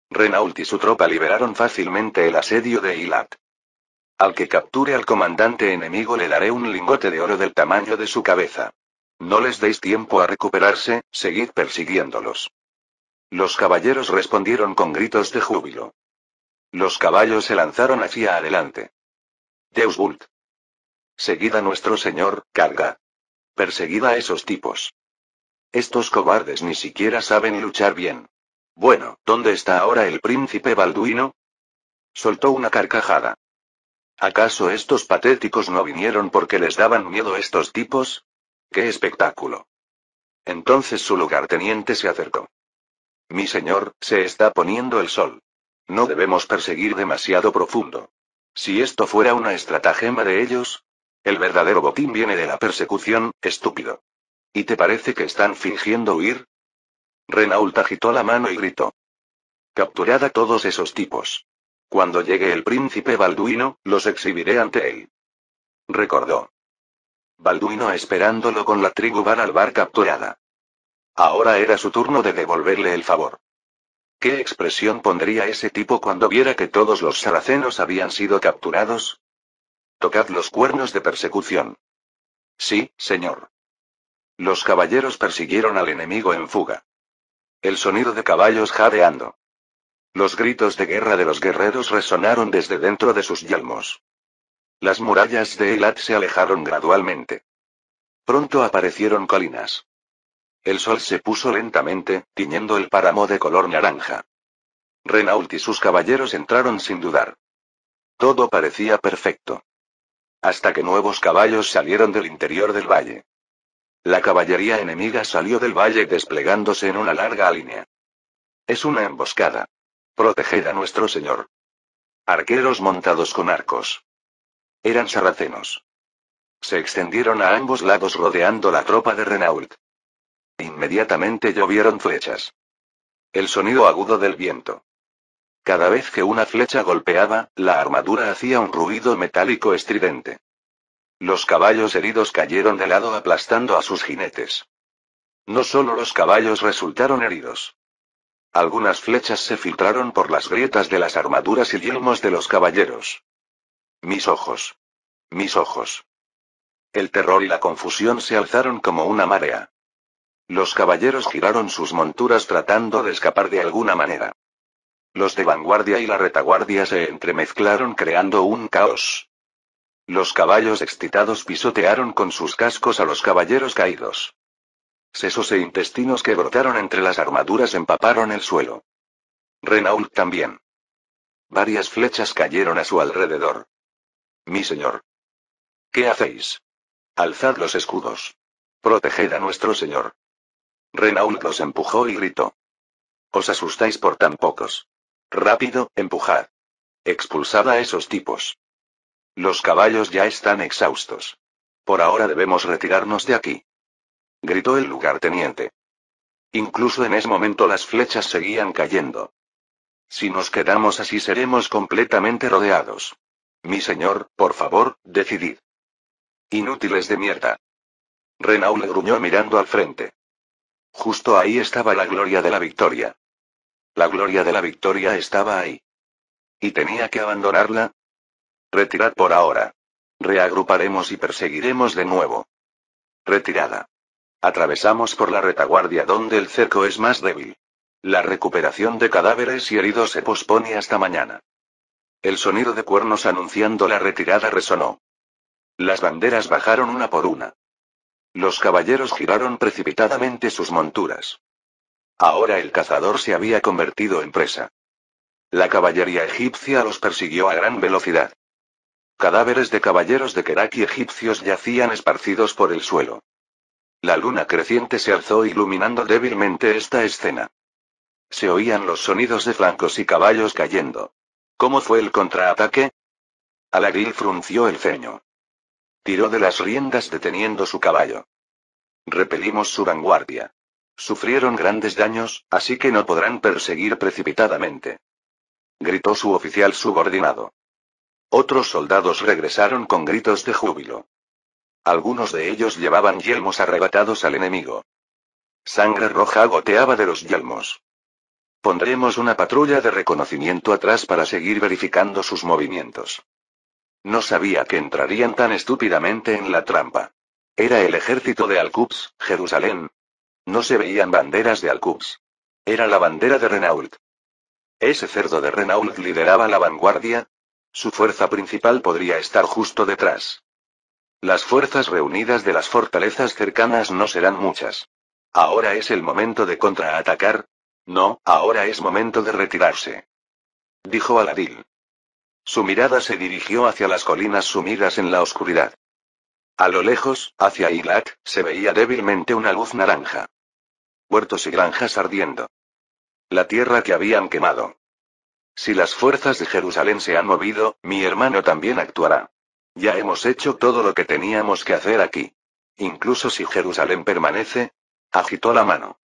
Renault y su tropa liberaron fácilmente el asedio de Eilat. Al que capture al comandante enemigo le daré un lingote de oro del tamaño de su cabeza. No les deis tiempo a recuperarse, seguid persiguiéndolos. Los caballeros respondieron con gritos de júbilo. Los caballos se lanzaron hacia adelante. Deus Vult. Seguid a nuestro señor, carga. Perseguid a esos tipos. Estos cobardes ni siquiera saben luchar bien. Bueno, ¿dónde está ahora el príncipe Balduino? Soltó una carcajada. ¿Acaso estos patéticos no vinieron porque les daban miedo estos tipos? ¡Qué espectáculo! Entonces su lugarteniente se acercó. Mi señor, se está poniendo el sol. No debemos perseguir demasiado profundo. Si esto fuera una estratagema de ellos. El verdadero botín viene de la persecución, estúpido. ¿Y te parece que están fingiendo huir? Renault agitó la mano y gritó. Capturad a todos esos tipos. Cuando llegue el príncipe Balduino, los exhibiré ante él. Recordó. Balduino esperándolo con la tribu Bar al Bar capturada. Ahora era su turno de devolverle el favor. ¿Qué expresión pondría ese tipo cuando viera que todos los saracenos habían sido capturados? Tocad los cuernos de persecución. Sí, señor. Los caballeros persiguieron al enemigo en fuga. El sonido de caballos jadeando. Los gritos de guerra de los guerreros resonaron desde dentro de sus yelmos. Las murallas de Eilat se alejaron gradualmente. Pronto aparecieron colinas. El sol se puso lentamente, tiñendo el páramo de color naranja. Renault y sus caballeros entraron sin dudar. Todo parecía perfecto. Hasta que nuevos caballos salieron del interior del valle. La caballería enemiga salió del valle desplegándose en una larga línea. Es una emboscada. Proteged a nuestro señor. Arqueros montados con arcos. Eran saracenos. Se extendieron a ambos lados rodeando la tropa de Renault. Inmediatamente llovieron flechas. El sonido agudo del viento. Cada vez que una flecha golpeaba, la armadura hacía un ruido metálico estridente. Los caballos heridos cayeron de lado aplastando a sus jinetes. No solo los caballos resultaron heridos. Algunas flechas se filtraron por las grietas de las armaduras y yelmos de los caballeros. Mis ojos. Mis ojos. El terror y la confusión se alzaron como una marea. Los caballeros giraron sus monturas tratando de escapar de alguna manera. Los de vanguardia y la retaguardia se entremezclaron creando un caos. Los caballos excitados pisotearon con sus cascos a los caballeros caídos. Sesos e intestinos que brotaron entre las armaduras empaparon el suelo. Renault también. Varias flechas cayeron a su alrededor. Mi señor. ¿Qué hacéis? Alzad los escudos. Proteged a nuestro señor. Renault los empujó y gritó. Os asustáis por tan pocos. Rápido, empujad. Expulsad a esos tipos. Los caballos ya están exhaustos. Por ahora debemos retirarnos de aquí. Gritó el lugarteniente. Incluso en ese momento las flechas seguían cayendo. Si nos quedamos así seremos completamente rodeados. Mi señor, por favor, decidid. Inútiles de mierda. Renault gruñó mirando al frente. Justo ahí estaba la gloria de la victoria. La gloria de la victoria estaba ahí. ¿Y tenía que abandonarla? Retirad por ahora. Reagruparemos y perseguiremos de nuevo. Retirada. Atravesamos por la retaguardia donde el cerco es más débil. La recuperación de cadáveres y heridos se pospone hasta mañana. El sonido de cuernos anunciando la retirada resonó. Las banderas bajaron una por una. Los caballeros giraron precipitadamente sus monturas. Ahora el cazador se había convertido en presa. La caballería egipcia los persiguió a gran velocidad. Cadáveres de caballeros de Kerak y egipcios yacían esparcidos por el suelo. La luna creciente se alzó iluminando débilmente esta escena. Se oían los sonidos de flancos y caballos cayendo. ¿Cómo fue el contraataque? Aladil frunció el ceño. Tiró de las riendas deteniendo su caballo. Repelimos su vanguardia. Sufrieron grandes daños, así que no podrán perseguir precipitadamente. Gritó su oficial subordinado. Otros soldados regresaron con gritos de júbilo. Algunos de ellos llevaban yelmos arrebatados al enemigo. Sangre roja goteaba de los yelmos. Pondremos una patrulla de reconocimiento atrás para seguir verificando sus movimientos. No sabía que entrarían tan estúpidamente en la trampa. Era el ejército de Al-Quds, Jerusalén. No se veían banderas de Al-Quds. Era la bandera de Renault. ¿Ese cerdo de Renault lideraba la vanguardia? Su fuerza principal podría estar justo detrás. Las fuerzas reunidas de las fortalezas cercanas no serán muchas. ¿Ahora es el momento de contraatacar? No, ahora es momento de retirarse. Dijo Aladil. Su mirada se dirigió hacia las colinas sumidas en la oscuridad. A lo lejos, hacia Eilat, se veía débilmente una luz naranja. Huertos y granjas ardiendo. La tierra que habían quemado. Si las fuerzas de Jerusalén se han movido, mi hermano también actuará. Ya hemos hecho todo lo que teníamos que hacer aquí. Incluso si Jerusalén permanece, agitó la mano.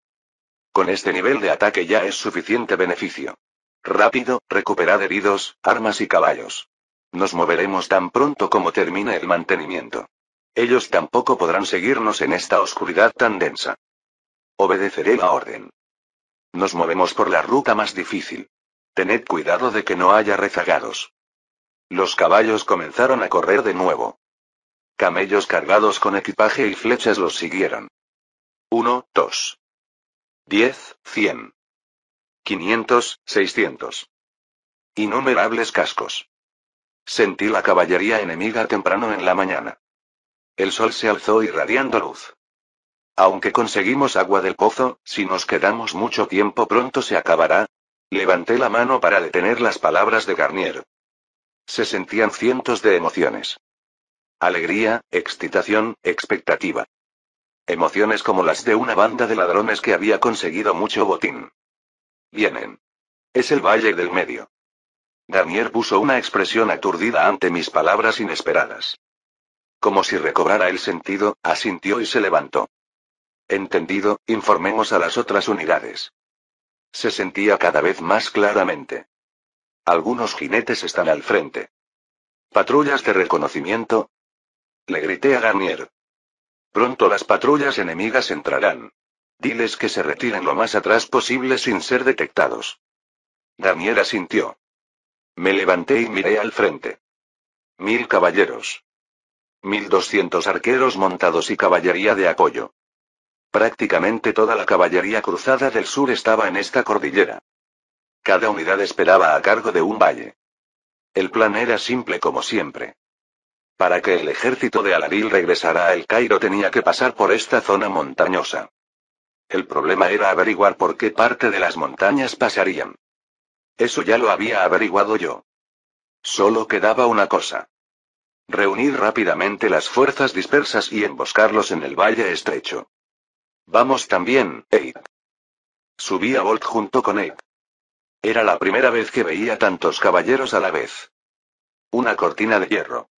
Con este nivel de ataque ya es suficiente beneficio. Rápido, recuperad heridos, armas y caballos. Nos moveremos tan pronto como termine el mantenimiento. Ellos tampoco podrán seguirnos en esta oscuridad tan densa. Obedeceré la orden. Nos movemos por la ruta más difícil. Tened cuidado de que no haya rezagados. Los caballos comenzaron a correr de nuevo. Camellos cargados con equipaje y flechas los siguieron. 1, 2. 10, 100. 500, 600. Innumerables cascos. Sentí la caballería enemiga temprano en la mañana. El sol se alzó irradiando luz. Aunque conseguimos agua del pozo, si nos quedamos mucho tiempo pronto se acabará. Levanté la mano para detener las palabras de Garnier. Se sentían cientos de emociones. Alegría, excitación, expectativa. Emociones como las de una banda de ladrones que había conseguido mucho botín. Vienen. Es el Valle del Medio. Garnier puso una expresión aturdida ante mis palabras inesperadas. Como si recobrara el sentido, asintió y se levantó. Entendido, informemos a las otras unidades. Se sentía cada vez más claramente. Algunos jinetes están al frente. ¿Patrullas de reconocimiento? Le grité a Garnier. Pronto las patrullas enemigas entrarán. Diles que se retiren lo más atrás posible sin ser detectados. Garnier asintió. Me levanté y miré al frente. 1000 caballeros. 1200 arqueros montados y caballería de apoyo. Prácticamente toda la caballería cruzada del sur estaba en esta cordillera. Cada unidad esperaba a cargo de un valle. El plan era simple como siempre. Para que el ejército de Aladil regresara a El Cairo tenía que pasar por esta zona montañosa. El problema era averiguar por qué parte de las montañas pasarían. Eso ya lo había averiguado yo. Solo quedaba una cosa. Reunir rápidamente las fuerzas dispersas y emboscarlos en el valle estrecho. Vamos también, Eid. Subí a Bolt junto con Eid. Era la primera vez que veía tantos caballeros a la vez. Una cortina de hierro.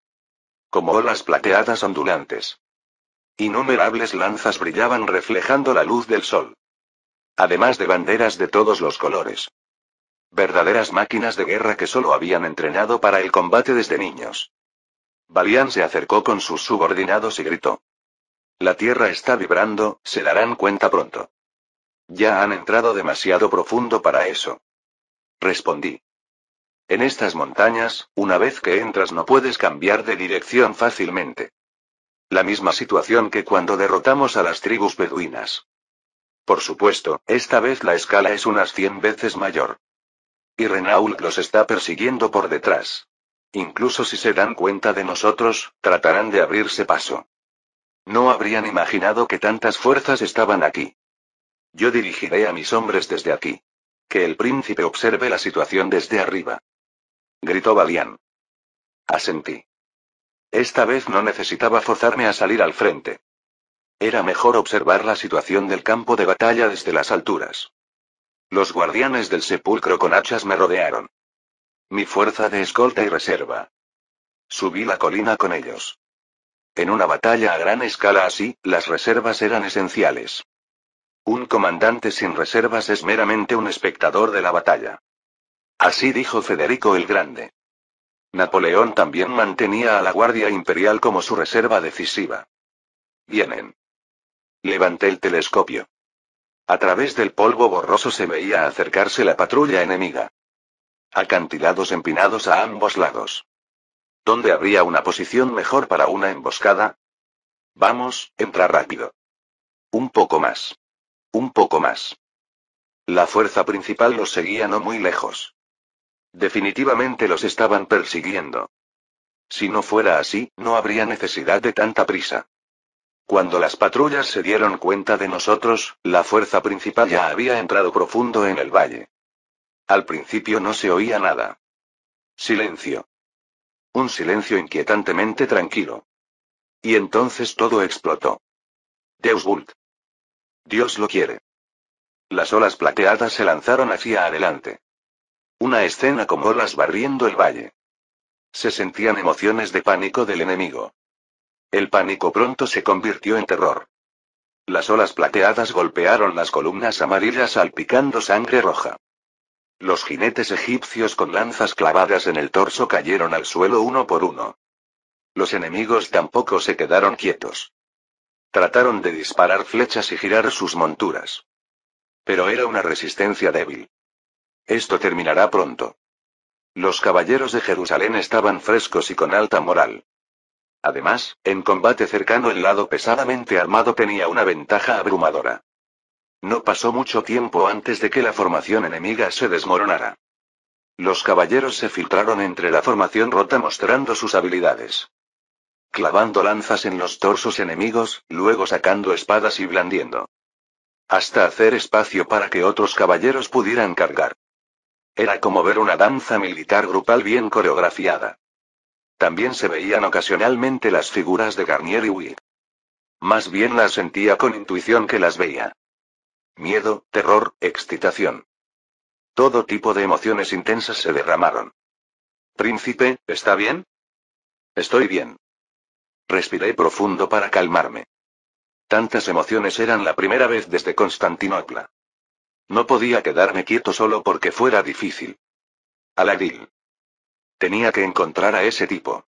Como olas plateadas ondulantes. Innumerables lanzas brillaban reflejando la luz del sol. Además de banderas de todos los colores. Verdaderas máquinas de guerra que solo habían entrenado para el combate desde niños. Balián se acercó con sus subordinados y gritó. La tierra está vibrando, se darán cuenta pronto. Ya han entrado demasiado profundo para eso. Respondí. En estas montañas, una vez que entras no puedes cambiar de dirección fácilmente. La misma situación que cuando derrotamos a las tribus beduinas. Por supuesto, esta vez la escala es unas 100 veces mayor. Y Renault los está persiguiendo por detrás. Incluso si se dan cuenta de nosotros, tratarán de abrirse paso. No habrían imaginado que tantas fuerzas estaban aquí. Yo dirigiré a mis hombres desde aquí. Que el príncipe observe la situación desde arriba. Gritó Balián. Asentí. Esta vez no necesitaba forzarme a salir al frente. Era mejor observar la situación del campo de batalla desde las alturas. Los guardianes del sepulcro con hachas me rodearon. Mi fuerza de escolta y reserva. Subí la colina con ellos. En una batalla a gran escala así, las reservas eran esenciales. Un comandante sin reservas es meramente un espectador de la batalla. Así dijo Federico el Grande. Napoleón también mantenía a la Guardia Imperial como su reserva decisiva. Vienen. Levanté el telescopio. A través del polvo borroso se veía acercarse la patrulla enemiga. Acantilados empinados a ambos lados. ¿Dónde habría una posición mejor para una emboscada? Vamos, entra rápido. Un poco más. Un poco más. La fuerza principal los seguía no muy lejos. Definitivamente los estaban persiguiendo. Si no fuera así, no habría necesidad de tanta prisa. Cuando las patrullas se dieron cuenta de nosotros, la fuerza principal ya había entrado profundo en el valle. Al principio no se oía nada. Silencio. Un silencio inquietantemente tranquilo. Y entonces todo explotó. Deus vult. Dios lo quiere. Las olas plateadas se lanzaron hacia adelante. Una escena como olas barriendo el valle. Se sentían emociones de pánico del enemigo. El pánico pronto se convirtió en terror. Las olas plateadas golpearon las columnas amarillas salpicando sangre roja. Los jinetes egipcios con lanzas clavadas en el torso cayeron al suelo uno por uno. Los enemigos tampoco se quedaron quietos. Trataron de disparar flechas y girar sus monturas. Pero era una resistencia débil. Esto terminará pronto. Los caballeros de Jerusalén estaban frescos y con alta moral. Además, en combate cercano el lado pesadamente armado tenía una ventaja abrumadora. No pasó mucho tiempo antes de que la formación enemiga se desmoronara. Los caballeros se filtraron entre la formación rota mostrando sus habilidades. Clavando lanzas en los torsos enemigos, luego sacando espadas y blandiendo. Hasta hacer espacio para que otros caballeros pudieran cargar. Era como ver una danza militar grupal bien coreografiada. También se veían ocasionalmente las figuras de Garnier y Wick. Más bien las sentía con intuición que las veía. Miedo, terror, excitación. Todo tipo de emociones intensas se derramaron. Príncipe, ¿está bien? Estoy bien. Respiré profundo para calmarme. Tantas emociones eran la primera vez desde Constantinopla. No podía quedarme quieto solo porque fuera difícil. Aladil. Tenía que encontrar a ese tipo.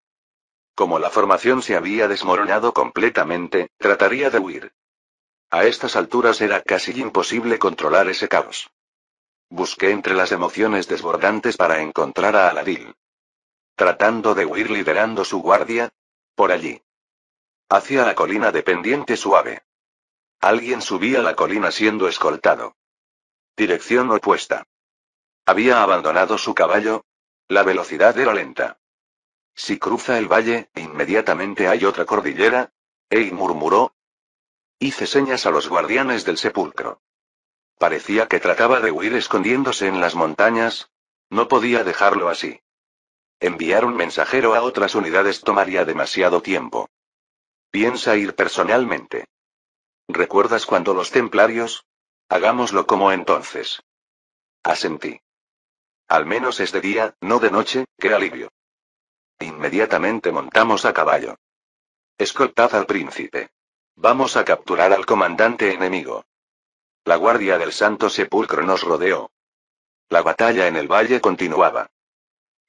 Como la formación se había desmoronado completamente, trataría de huir. A estas alturas era casi imposible controlar ese caos. Busqué entre las emociones desbordantes para encontrar a Aladil. Tratando de huir liderando su guardia. Por allí. Hacia la colina de pendiente suave. Alguien subía la colina siendo escoltado. Dirección opuesta. Había abandonado su caballo. La velocidad era lenta. Si cruza el valle, inmediatamente hay otra cordillera. Ey, murmuró. Hice señas a los guardianes del sepulcro. Parecía que trataba de huir escondiéndose en las montañas. No podía dejarlo así. Enviar un mensajero a otras unidades tomaría demasiado tiempo. Piensa ir personalmente. ¿Recuerdas cuando los templarios? Hagámoslo como entonces. Asentí. Al menos es de día, no de noche, qué alivio. Inmediatamente montamos a caballo. Escoltad al príncipe. Vamos a capturar al comandante enemigo. La guardia del Santo Sepulcro nos rodeó. La batalla en el valle continuaba.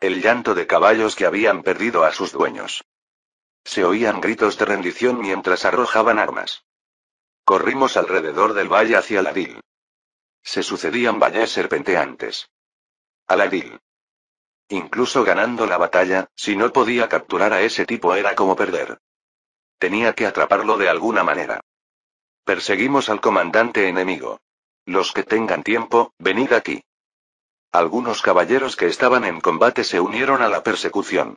El llanto de caballos que habían perdido a sus dueños. Se oían gritos de rendición mientras arrojaban armas. Corrimos alrededor del valle hacia Aladil. Se sucedían valles serpenteantes. Aladil. Incluso ganando la batalla, si no podía capturar a ese tipo era como perder. Tenía que atraparlo de alguna manera. Perseguimos al comandante enemigo. Los que tengan tiempo, venid aquí. Algunos caballeros que estaban en combate se unieron a la persecución.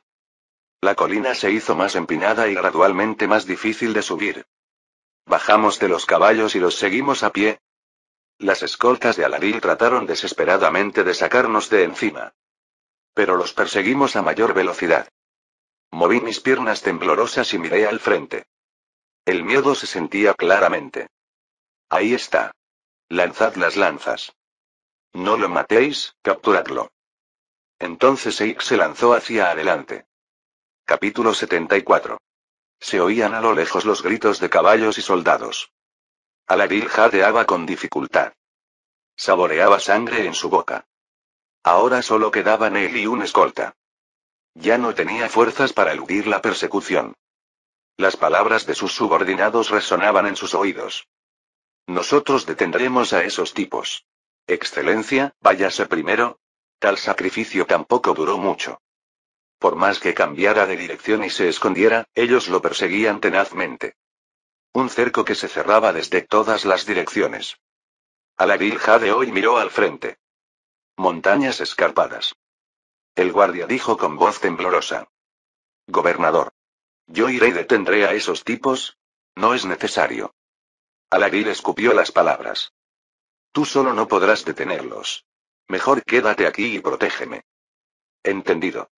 La colina se hizo más empinada y gradualmente más difícil de subir. Bajamos de los caballos y los seguimos a pie. Las escoltas de Aladil trataron desesperadamente de sacarnos de encima. Pero los perseguimos a mayor velocidad. Moví mis piernas temblorosas y miré al frente. El miedo se sentía claramente. Ahí está. Lanzad las lanzas. No lo matéis, capturadlo. Entonces Eik se lanzó hacia adelante. Capítulo 74. Se oían a lo lejos los gritos de caballos y soldados. Aladil jadeaba con dificultad. Saboreaba sangre en su boca. Ahora solo quedaban él y un escolta. Ya no tenía fuerzas para eludir la persecución. Las palabras de sus subordinados resonaban en sus oídos. Nosotros detendremos a esos tipos. Excelencia, váyase primero. Tal sacrificio tampoco duró mucho. Por más que cambiara de dirección y se escondiera, ellos lo perseguían tenazmente. Un cerco que se cerraba desde todas las direcciones. Aladil jadeó y miró al frente. Montañas escarpadas. El guardia dijo con voz temblorosa. Gobernador. Yo iré y detendré a esos tipos. No es necesario. Aladil escupió las palabras. Tú solo no podrás detenerlos. Mejor quédate aquí y protégeme. Entendido.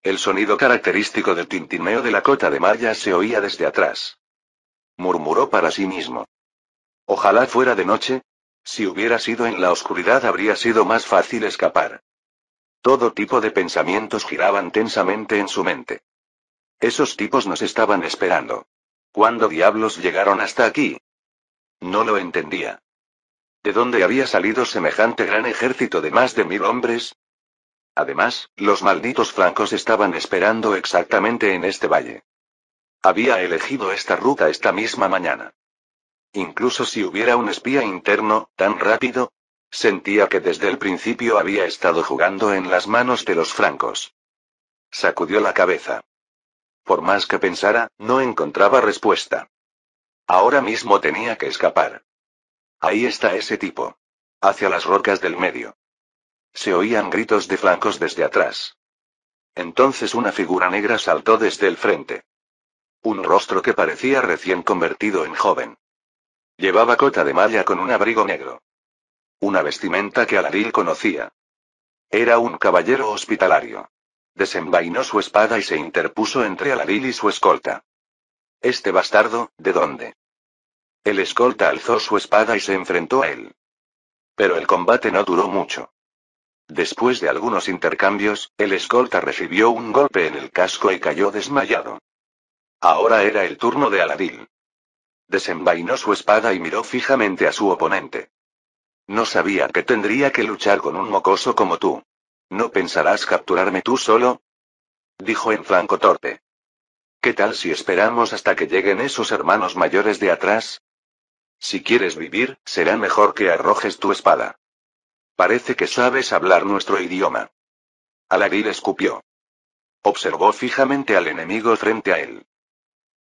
El sonido característico del tintineo de la cota de malla se oía desde atrás. Murmuró para sí mismo. Ojalá fuera de noche. Si hubiera sido en la oscuridad habría sido más fácil escapar. Todo tipo de pensamientos giraban tensamente en su mente. Esos tipos nos estaban esperando. ¿Cuándo diablos llegaron hasta aquí? No lo entendía. ¿De dónde había salido semejante gran ejército de más de 1000 hombres? Además, los malditos francos estaban esperando exactamente en este valle. Había elegido esta ruta esta misma mañana. Incluso si hubiera un espía interno, tan rápido, sentía que desde el principio había estado jugando en las manos de los francos. Sacudió la cabeza. Por más que pensara, no encontraba respuesta. Ahora mismo tenía que escapar. Ahí está ese tipo. Hacia las rocas del medio. Se oían gritos de flancos desde atrás. Entonces una figura negra saltó desde el frente. Un rostro que parecía recién convertido en joven. Llevaba cota de malla con un abrigo negro. Una vestimenta que Aladil conocía. Era un caballero hospitalario. Desenvainó su espada y se interpuso entre Aladil y su escolta. Este bastardo, ¿de dónde? El escolta alzó su espada y se enfrentó a él. Pero el combate no duró mucho. Después de algunos intercambios, el escolta recibió un golpe en el casco y cayó desmayado. Ahora era el turno de Aladil. Desenvainó su espada y miró fijamente a su oponente. No sabía que tendría que luchar con un mocoso como tú. ¿No pensarás capturarme tú solo? Dijo en flanco torpe. ¿Qué tal si esperamos hasta que lleguen esos hermanos mayores de atrás? Si quieres vivir, será mejor que arrojes tu espada. Parece que sabes hablar nuestro idioma. Aladil escupió. Observó fijamente al enemigo frente a él.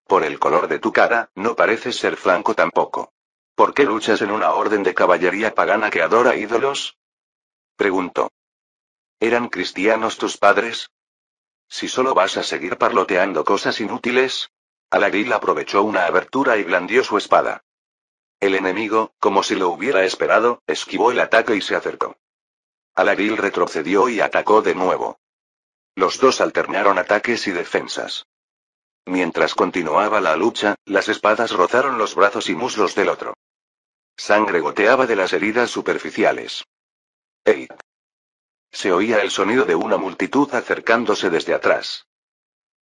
Por el color de tu cara, no pareces ser franco tampoco. ¿Por qué luchas en una orden de caballería pagana que adora ídolos? Preguntó. ¿Eran cristianos tus padres? Si solo vas a seguir parloteando cosas inútiles. Aladil aprovechó una abertura y blandió su espada. El enemigo, como si lo hubiera esperado, esquivó el ataque y se acercó. Aladil retrocedió y atacó de nuevo. Los dos alternaron ataques y defensas. Mientras continuaba la lucha, las espadas rozaron los brazos y muslos del otro. Sangre goteaba de las heridas superficiales. ¡Ey! Se oía el sonido de una multitud acercándose desde atrás.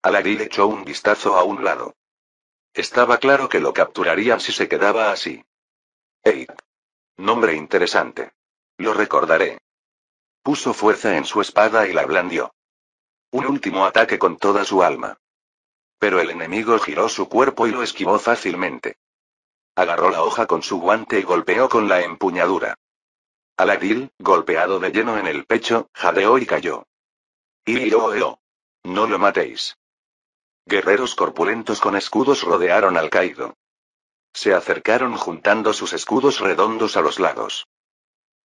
Aladil echó un vistazo a un lado. Estaba claro que lo capturarían si se quedaba así. ¡Ey! Nombre interesante. Lo recordaré. Puso fuerza en su espada y la blandió. Un último ataque con toda su alma. Pero el enemigo giró su cuerpo y lo esquivó fácilmente. Agarró la hoja con su guante y golpeó con la empuñadura. Aladil, golpeado de lleno en el pecho, jadeó y cayó. ¡Io! No lo matéis. Guerreros corpulentos con escudos rodearon al caído. Se acercaron juntando sus escudos redondos a los lados.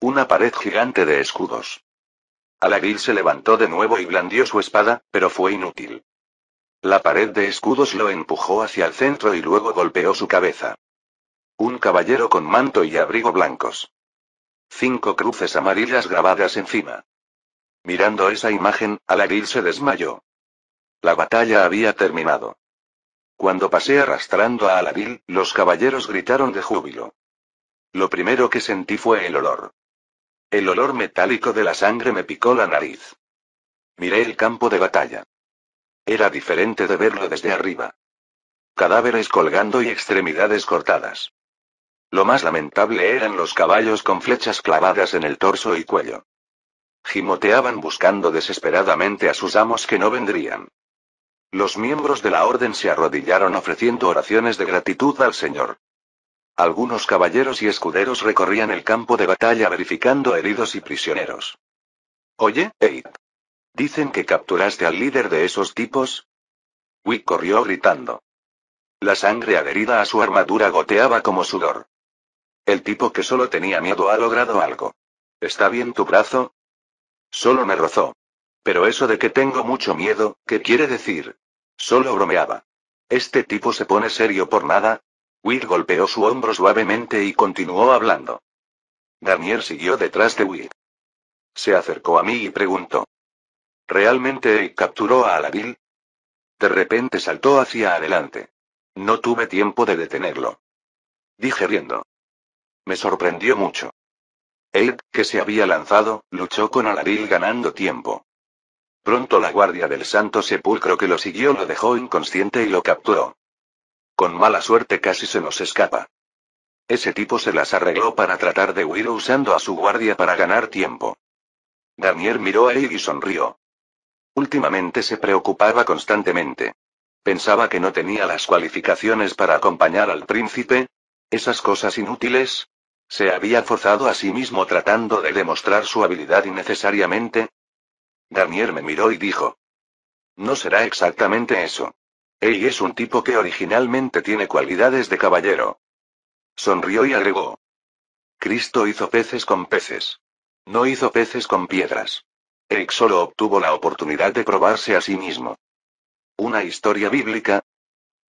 Una pared gigante de escudos. Aladil se levantó de nuevo y blandió su espada, pero fue inútil. La pared de escudos lo empujó hacia el centro y luego golpeó su cabeza. Un caballero con manto y abrigo blancos. 5 cruces amarillas grabadas encima. Mirando esa imagen, Aladil se desmayó. La batalla había terminado. Cuando pasé arrastrando a Aladil, los caballeros gritaron de júbilo. Lo primero que sentí fue el olor. El olor metálico de la sangre me picó la nariz. Miré el campo de batalla. Era diferente de verlo desde arriba. Cadáveres colgando y extremidades cortadas. Lo más lamentable eran los caballos con flechas clavadas en el torso y cuello. Gimoteaban buscando desesperadamente a sus amos que no vendrían. Los miembros de la orden se arrodillaron ofreciendo oraciones de gratitud al Señor. Algunos caballeros y escuderos recorrían el campo de batalla verificando heridos y prisioneros. Oye, Eid. ¿Dicen que capturaste al líder de esos tipos? Wick corrió gritando. La sangre adherida a su armadura goteaba como sudor. El tipo que solo tenía miedo ha logrado algo. ¿Está bien tu brazo? Solo me rozó. Pero eso de que tengo mucho miedo, ¿qué quiere decir? Solo bromeaba. ¿Este tipo se pone serio por nada? Wick golpeó su hombro suavemente y continuó hablando. Garnier siguió detrás de Wick. Se acercó a mí y preguntó. ¿Realmente capturó a Aladil? De repente saltó hacia adelante. No tuve tiempo de detenerlo. Dije riendo. Me sorprendió mucho. Eid, que se había lanzado, luchó con Aladil ganando tiempo. Pronto la guardia del Santo Sepulcro que lo siguió lo dejó inconsciente y lo capturó. Con mala suerte casi se nos escapa. Ese tipo se las arregló para tratar de huir usando a su guardia para ganar tiempo. Garnier miró a Egg y sonrió. Últimamente se preocupaba constantemente. Pensaba que no tenía las cualificaciones para acompañar al príncipe. Esas cosas inútiles. Se había forzado a sí mismo tratando de demostrar su habilidad innecesariamente. Garnier me miró y dijo. No será exactamente eso. Egg es un tipo que originalmente tiene cualidades de caballero. Sonrió y agregó. Cristo hizo peces con peces. No hizo peces con piedras. Egg solo obtuvo la oportunidad de probarse a sí mismo. ¿Una historia bíblica?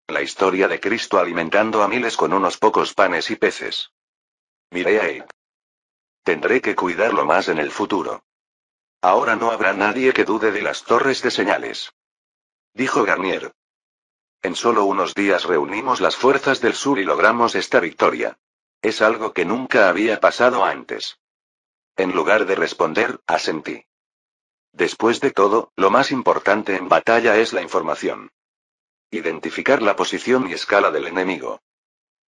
La historia de Cristo alimentando a miles con unos pocos panes y peces. Miré a Egg. Tendré que cuidarlo más en el futuro. Ahora no habrá nadie que dude de las torres de señales. Dijo Garnier. En solo unos días reunimos las fuerzas del sur y logramos esta victoria. Es algo que nunca había pasado antes. En lugar de responder, asentí. Después de todo, lo más importante en batalla es la información. Identificar la posición y escala del enemigo.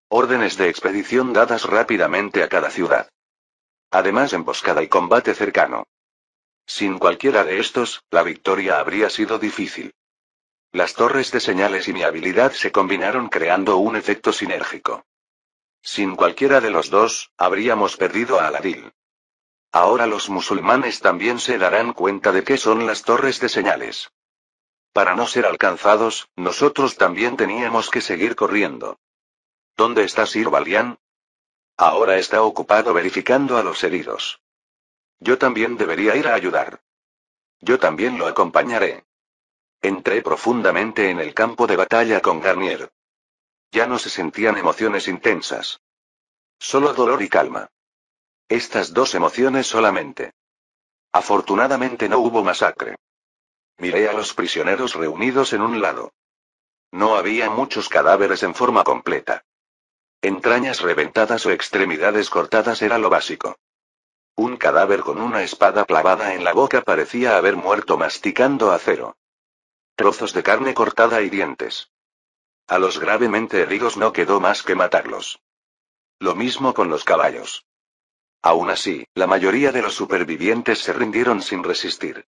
Órdenes de expedición dadas rápidamente a cada ciudad. Además, emboscada y combate cercano. Sin cualquiera de estos, la victoria habría sido difícil. Las torres de señales y mi habilidad se combinaron creando un efecto sinérgico. Sin cualquiera de los dos, habríamos perdido a Aladil. Ahora los musulmanes también se darán cuenta de qué son las torres de señales. Para no ser alcanzados, nosotros también teníamos que seguir corriendo. ¿Dónde está Sir Balian? Ahora está ocupado verificando a los heridos. Yo también debería ir a ayudar. Yo también lo acompañaré. Entré profundamente en el campo de batalla con Garnier. Ya no se sentían emociones intensas. Solo dolor y calma. Estas dos emociones solamente. Afortunadamente no hubo masacre. Miré a los prisioneros reunidos en un lado. No había muchos cadáveres en forma completa. Entrañas reventadas o extremidades cortadas era lo básico. Un cadáver con una espada clavada en la boca parecía haber muerto masticando acero. Trozos de carne cortada y dientes. A los gravemente heridos no quedó más que matarlos. Lo mismo con los caballos. Aún así, la mayoría de los supervivientes se rindieron sin resistir.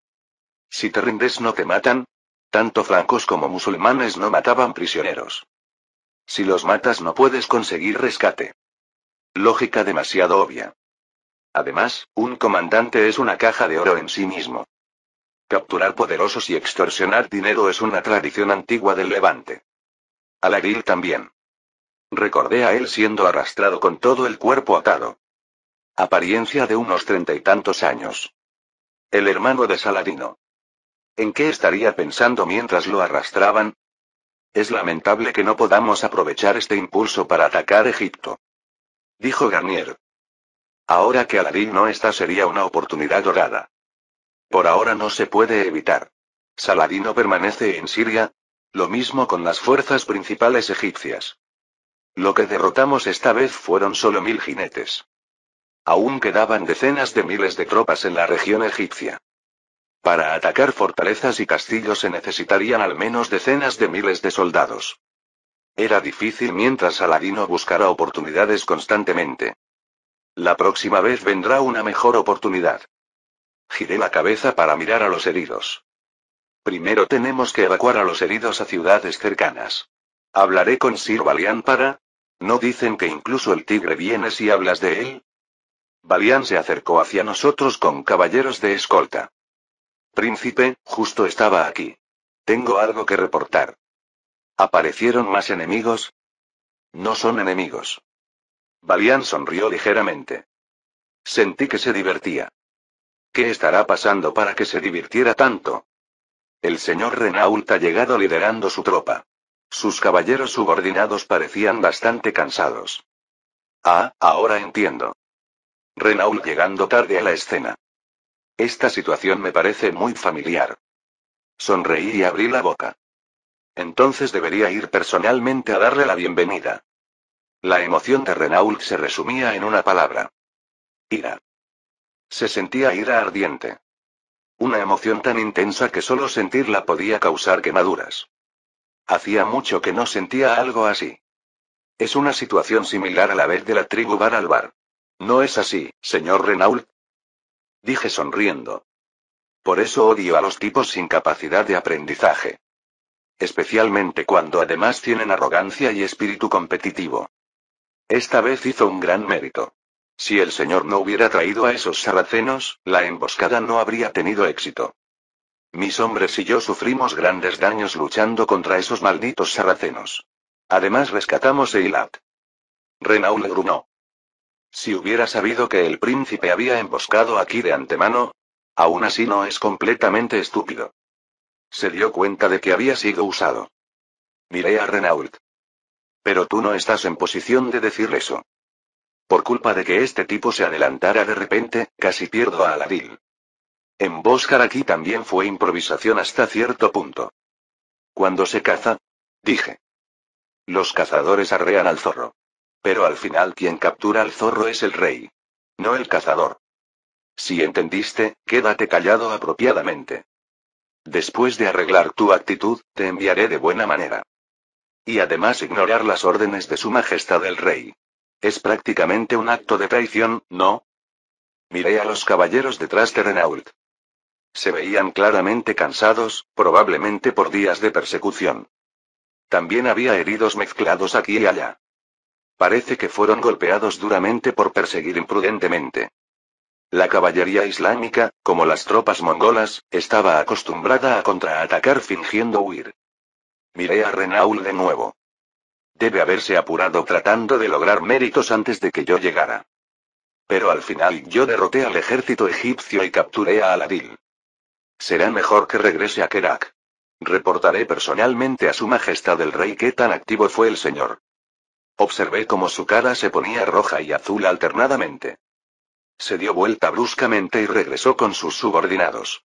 Si te rindes no te matan. Tanto francos como musulmanes no mataban prisioneros. Si los matas no puedes conseguir rescate. Lógica demasiado obvia. Además, un comandante es una caja de oro en sí mismo. Capturar poderosos y extorsionar dinero es una tradición antigua del Levante. Aladil también. Recordé a él siendo arrastrado con todo el cuerpo atado. Apariencia de unos 30 y tantos años. El hermano de Saladino. ¿En qué estaría pensando mientras lo arrastraban? Es lamentable que no podamos aprovechar este impulso para atacar Egipto. Dijo Garnier. Ahora que Aladil no está sería una oportunidad dorada. Por ahora no se puede evitar. Saladino permanece en Siria. Lo mismo con las fuerzas principales egipcias. Lo que derrotamos esta vez fueron solo 1000 jinetes. Aún quedaban decenas de miles de tropas en la región egipcia. Para atacar fortalezas y castillos se necesitarían al menos decenas de miles de soldados. Era difícil mientras Saladino buscara oportunidades constantemente. La próxima vez vendrá una mejor oportunidad. Giré la cabeza para mirar a los heridos. Primero tenemos que evacuar a los heridos a ciudades cercanas. Hablaré con Sir Balian para... ¿No dicen que incluso el tigre viene si hablas de él? Balian se acercó hacia nosotros con caballeros de escolta. Príncipe, justo estaba aquí. Tengo algo que reportar. ¿Aparecieron más enemigos? No son enemigos. Balian sonrió ligeramente. Sentí que se divertía. ¿Qué estará pasando para que se divirtiera tanto? El señor Renault ha llegado liderando su tropa. Sus caballeros subordinados parecían bastante cansados. Ah, ahora entiendo. Renault llegando tarde a la escena. Esta situación me parece muy familiar. Sonreí y abrí la boca. Entonces debería ir personalmente a darle la bienvenida. La emoción de Renault se resumía en una palabra. Ira. Se sentía ira ardiente. Una emoción tan intensa que solo sentirla podía causar quemaduras. Hacía mucho que no sentía algo así. Es una situación similar a la vez de la tribu Bar al Bar. ¿No es así, señor Renault? Dije sonriendo. Por eso odio a los tipos sin capacidad de aprendizaje. Especialmente cuando además tienen arrogancia y espíritu competitivo. Esta vez hizo un gran mérito. Si el señor no hubiera traído a esos sarracenos, la emboscada no habría tenido éxito. Mis hombres y yo sufrimos grandes daños luchando contra esos malditos sarracenos. Además rescatamos a Eilat. Renault gruñó. Si hubiera sabido que el príncipe había emboscado aquí de antemano, aún así no es completamente estúpido. Se dio cuenta de que había sido usado. Miré a Renault. Pero tú no estás en posición de decir eso. Por culpa de que este tipo se adelantara de repente, casi pierdo a Aladil. Emboscar aquí también fue improvisación hasta cierto punto. ¿Cuándo se caza? Dije. Los cazadores arrean al zorro. Pero al final quien captura al zorro es el rey. No el cazador. Si entendiste, quédate callado apropiadamente. Después de arreglar tu actitud, te enviaré de buena manera. Y además ignorar las órdenes de su majestad el rey. Es prácticamente un acto de traición, ¿no? Miré a los caballeros detrás de Renault. Se veían claramente cansados, probablemente por días de persecución. También había heridos mezclados aquí y allá. Parece que fueron golpeados duramente por perseguir imprudentemente. La caballería islámica, como las tropas mongolas, estaba acostumbrada a contraatacar fingiendo huir. Miré a Renault de nuevo. Debe haberse apurado tratando de lograr méritos antes de que yo llegara. Pero al final yo derroté al ejército egipcio y capturé a Aladil. Será mejor que regrese a Kerak. Reportaré personalmente a su majestad el rey qué tan activo fue el señor. Observé cómo su cara se ponía roja y azul alternadamente. Se dio vuelta bruscamente y regresó con sus subordinados.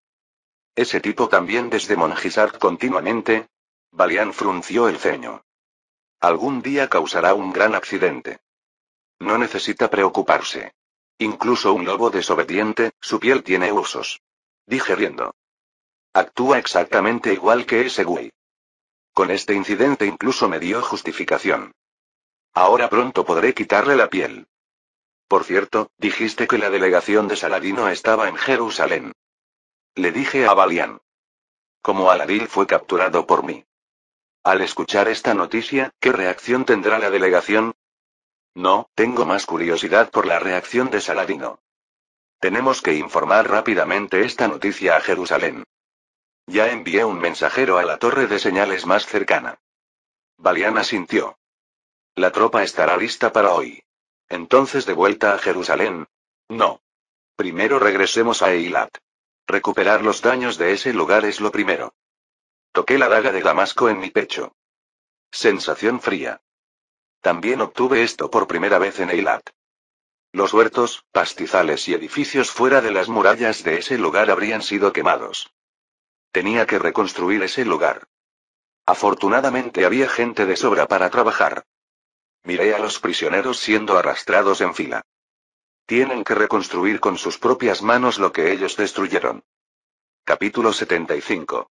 Ese tipo también desde Mongisart continuamente. Balián frunció el ceño. Algún día causará un gran accidente. No necesita preocuparse. Incluso un lobo desobediente, su piel tiene usos. Dije riendo. Actúa exactamente igual que ese güey. Con este incidente incluso me dio justificación. Ahora pronto podré quitarle la piel. Por cierto, dijiste que la delegación de Saladino estaba en Jerusalén. Le dije a Balián. Como Aladil fue capturado por mí. Al escuchar esta noticia, ¿qué reacción tendrá la delegación? No, tengo más curiosidad por la reacción de Saladino. Tenemos que informar rápidamente esta noticia a Jerusalén. Ya envié un mensajero a la torre de señales más cercana. Balián asintió. La tropa estará lista para hoy. Entonces de vuelta a Jerusalén. No. Primero regresemos a Eilat. Recuperar los daños de ese lugar es lo primero. Toqué la daga de Damasco en mi pecho. Sensación fría. También obtuve esto por primera vez en Eilat. Los huertos, pastizales y edificios fuera de las murallas de ese lugar habrían sido quemados. Tenía que reconstruir ese lugar. Afortunadamente había gente de sobra para trabajar. Miré a los prisioneros siendo arrastrados en fila. Tienen que reconstruir con sus propias manos lo que ellos destruyeron. Capítulo 75.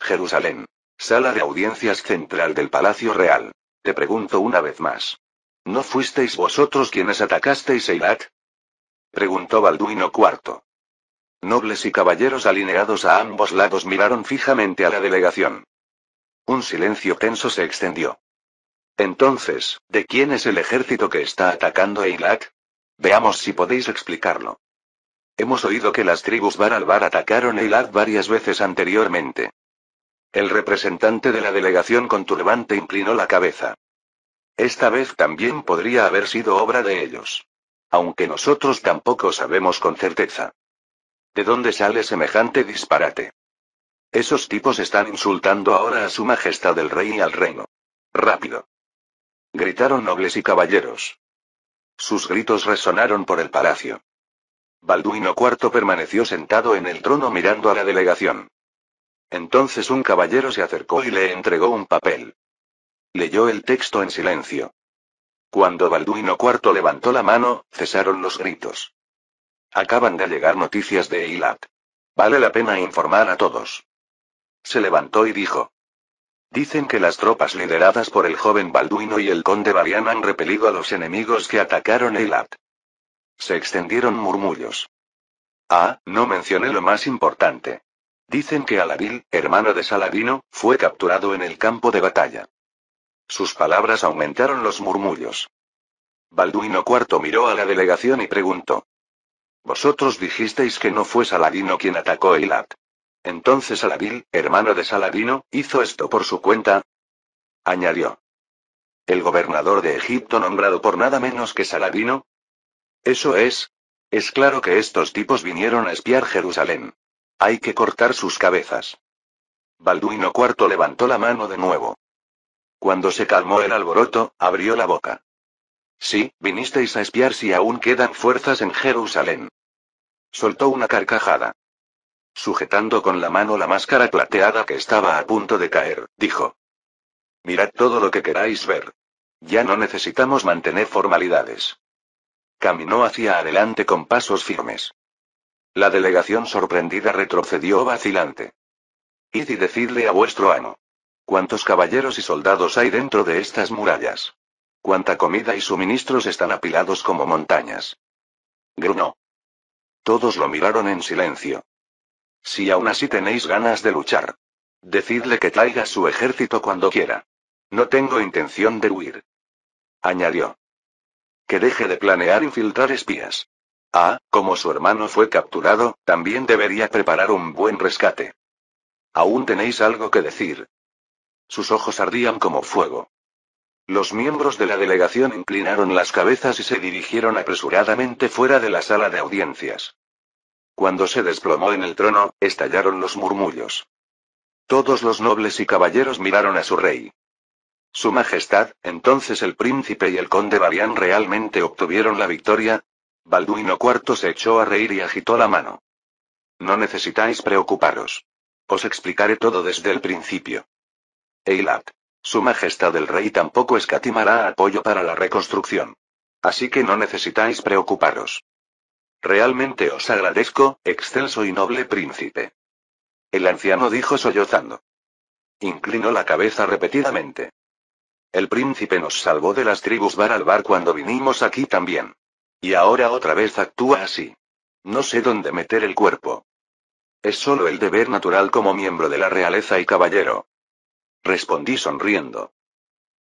Jerusalén. Sala de audiencias central del Palacio Real. Te pregunto una vez más. ¿No fuisteis vosotros quienes atacasteis Eilat? Preguntó Balduino IV. Nobles y caballeros alineados a ambos lados miraron fijamente a la delegación. Un silencio tenso se extendió. Entonces, ¿de quién es el ejército que está atacando Eilat? Veamos si podéis explicarlo. Hemos oído que las tribus Bar al Bar atacaron Eilat varias veces anteriormente. El representante de la delegación con turbante inclinó la cabeza. Esta vez también podría haber sido obra de ellos. Aunque nosotros tampoco sabemos con certeza. ¿De dónde sale semejante disparate? Esos tipos están insultando ahora a su majestad el rey y al reino. Rápido. Gritaron nobles y caballeros. Sus gritos resonaron por el palacio. Balduino IV permaneció sentado en el trono mirando a la delegación. Entonces un caballero se acercó y le entregó un papel. Leyó el texto en silencio. Cuando Balduino IV levantó la mano, cesaron los gritos. Acaban de llegar noticias de Eilat. Vale la pena informar a todos. Se levantó y dijo. Dicen que las tropas lideradas por el joven Balduino y el conde Varian han repelido a los enemigos que atacaron Eilat. Se extendieron murmullos. Ah, no mencioné lo más importante. Dicen que Aladil, hermano de Saladino, fue capturado en el campo de batalla. Sus palabras aumentaron los murmullos. Balduino IV miró a la delegación y preguntó. Vosotros dijisteis que no fue Saladino quien atacó Eilat. Entonces Aladil, hermano de Saladino, hizo esto por su cuenta. Añadió. ¿El gobernador de Egipto nombrado por nada menos que Saladino? Eso es. Es claro que estos tipos vinieron a espiar Jerusalén. Hay que cortar sus cabezas. Balduino IV levantó la mano de nuevo. Cuando se calmó el alboroto, abrió la boca. Sí, vinisteis a espiar si aún quedan fuerzas en Jerusalén. Soltó una carcajada. Sujetando con la mano la máscara plateada que estaba a punto de caer, dijo. Mirad todo lo que queráis ver. Ya no necesitamos mantener formalidades. Caminó hacia adelante con pasos firmes. La delegación sorprendida retrocedió vacilante. Id y decidle a vuestro amo. ¿Cuántos caballeros y soldados hay dentro de estas murallas? ¿Cuánta comida y suministros están apilados como montañas? Gruñó. Todos lo miraron en silencio. Si aún así tenéis ganas de luchar, decidle que traiga su ejército cuando quiera. No tengo intención de huir. Añadió. Que deje de planear infiltrar espías. Ah, como su hermano fue capturado, también debería preparar un buen rescate. ¿Aún tenéis algo que decir? Sus ojos ardían como fuego. Los miembros de la delegación inclinaron las cabezas y se dirigieron apresuradamente fuera de la sala de audiencias. Cuando se desplomó en el trono, estallaron los murmullos. Todos los nobles y caballeros miraron a su rey. Su Majestad, entonces el príncipe y el conde Varian realmente obtuvieron la victoria. Balduino IV se echó a reír y agitó la mano. No necesitáis preocuparos. Os explicaré todo desde el principio. Eilat. Su Majestad el Rey tampoco escatimará apoyo para la reconstrucción. Así que no necesitáis preocuparos. Realmente os agradezco, excelso y noble príncipe. El anciano dijo sollozando. Inclinó la cabeza repetidamente. El príncipe nos salvó de las tribus Bar al Bar cuando vinimos aquí también. Y ahora otra vez actúa así. No sé dónde meter el cuerpo. Es solo el deber natural como miembro de la realeza y caballero. Respondí sonriendo.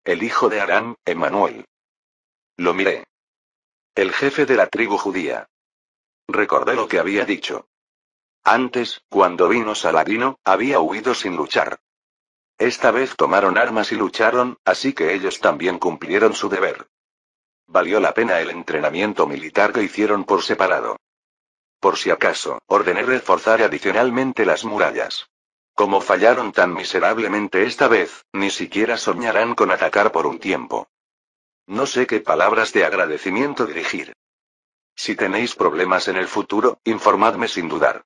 El hijo de Aram, Emmanuel. Lo miré. El jefe de la tribu judía. Recordé lo que había dicho. Antes, cuando vino Saladino, había huido sin luchar. Esta vez tomaron armas y lucharon, así que ellos también cumplieron su deber. Valió la pena el entrenamiento militar que hicieron por separado. Por si acaso, ordené reforzar adicionalmente las murallas. Como fallaron tan miserablemente esta vez, ni siquiera soñarán con atacar por un tiempo. No sé qué palabras de agradecimiento dirigir. Si tenéis problemas en el futuro, informadme sin dudar.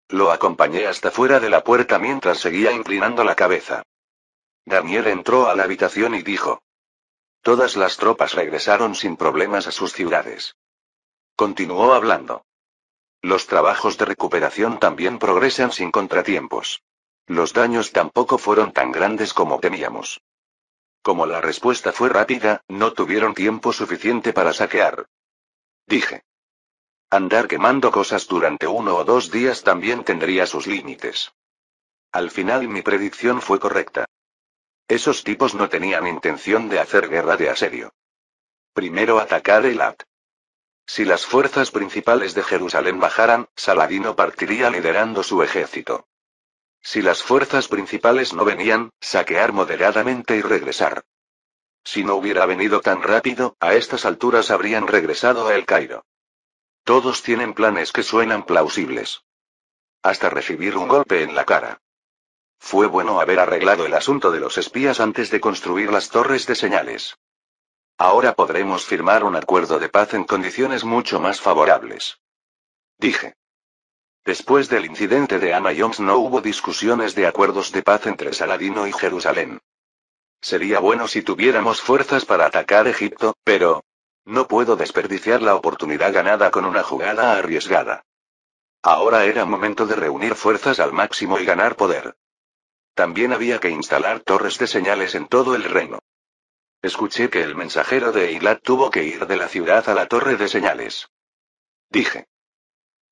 Lo acompañé hasta fuera de la puerta mientras seguía inclinando la cabeza. Garnier entró a la habitación y dijo. Todas las tropas regresaron sin problemas a sus ciudades. Continuó hablando. Los trabajos de recuperación también progresan sin contratiempos. Los daños tampoco fueron tan grandes como temíamos. Como la respuesta fue rápida, no tuvieron tiempo suficiente para saquear. Dije. Andar quemando cosas durante 1 o 2 días también tendría sus límites. Al final mi predicción fue correcta. Esos tipos no tenían intención de hacer guerra de asedio. Primero atacar Eilat. Si las fuerzas principales de Jerusalén bajaran, Saladino partiría liderando su ejército. Si las fuerzas principales no venían, saquear moderadamente y regresar. Si no hubiera venido tan rápido, a estas alturas habrían regresado a El Cairo. Todos tienen planes que suenan plausibles. Hasta recibir un golpe en la cara. Fue bueno haber arreglado el asunto de los espías antes de construir las torres de señales. Ahora podremos firmar un acuerdo de paz en condiciones mucho más favorables. Dije. Después del incidente de Anayoms no hubo discusiones de acuerdos de paz entre Saladino y Jerusalén. Sería bueno si tuviéramos fuerzas para atacar Egipto, pero no puedo desperdiciar la oportunidad ganada con una jugada arriesgada. Ahora era momento de reunir fuerzas al máximo y ganar poder. También había que instalar torres de señales en todo el reino. Escuché que el mensajero de Eilat tuvo que ir de la ciudad a la torre de señales. Dije.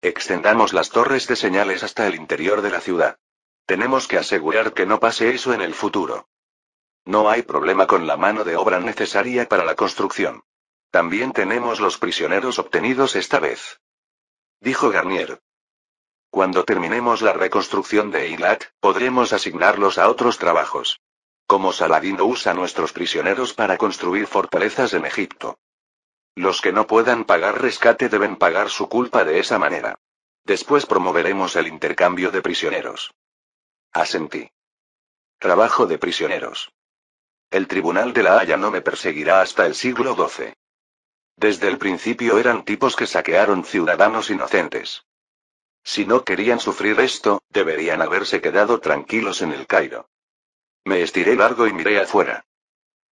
Extendamos las torres de señales hasta el interior de la ciudad. Tenemos que asegurar que no pase eso en el futuro. No hay problema con la mano de obra necesaria para la construcción. También tenemos los prisioneros obtenidos esta vez. Dijo Garnier. Cuando terminemos la reconstrucción de Eilat, podremos asignarlos a otros trabajos. Como Saladino usa nuestros prisioneros para construir fortalezas en Egipto. Los que no puedan pagar rescate deben pagar su culpa de esa manera. Después promoveremos el intercambio de prisioneros. Asentí. Trabajo de prisioneros. El Tribunal de la Haya no me perseguirá hasta el siglo XII. Desde el principio eran tipos que saquearon ciudadanos inocentes. Si no querían sufrir esto, deberían haberse quedado tranquilos en el Cairo. Me estiré largo y miré afuera.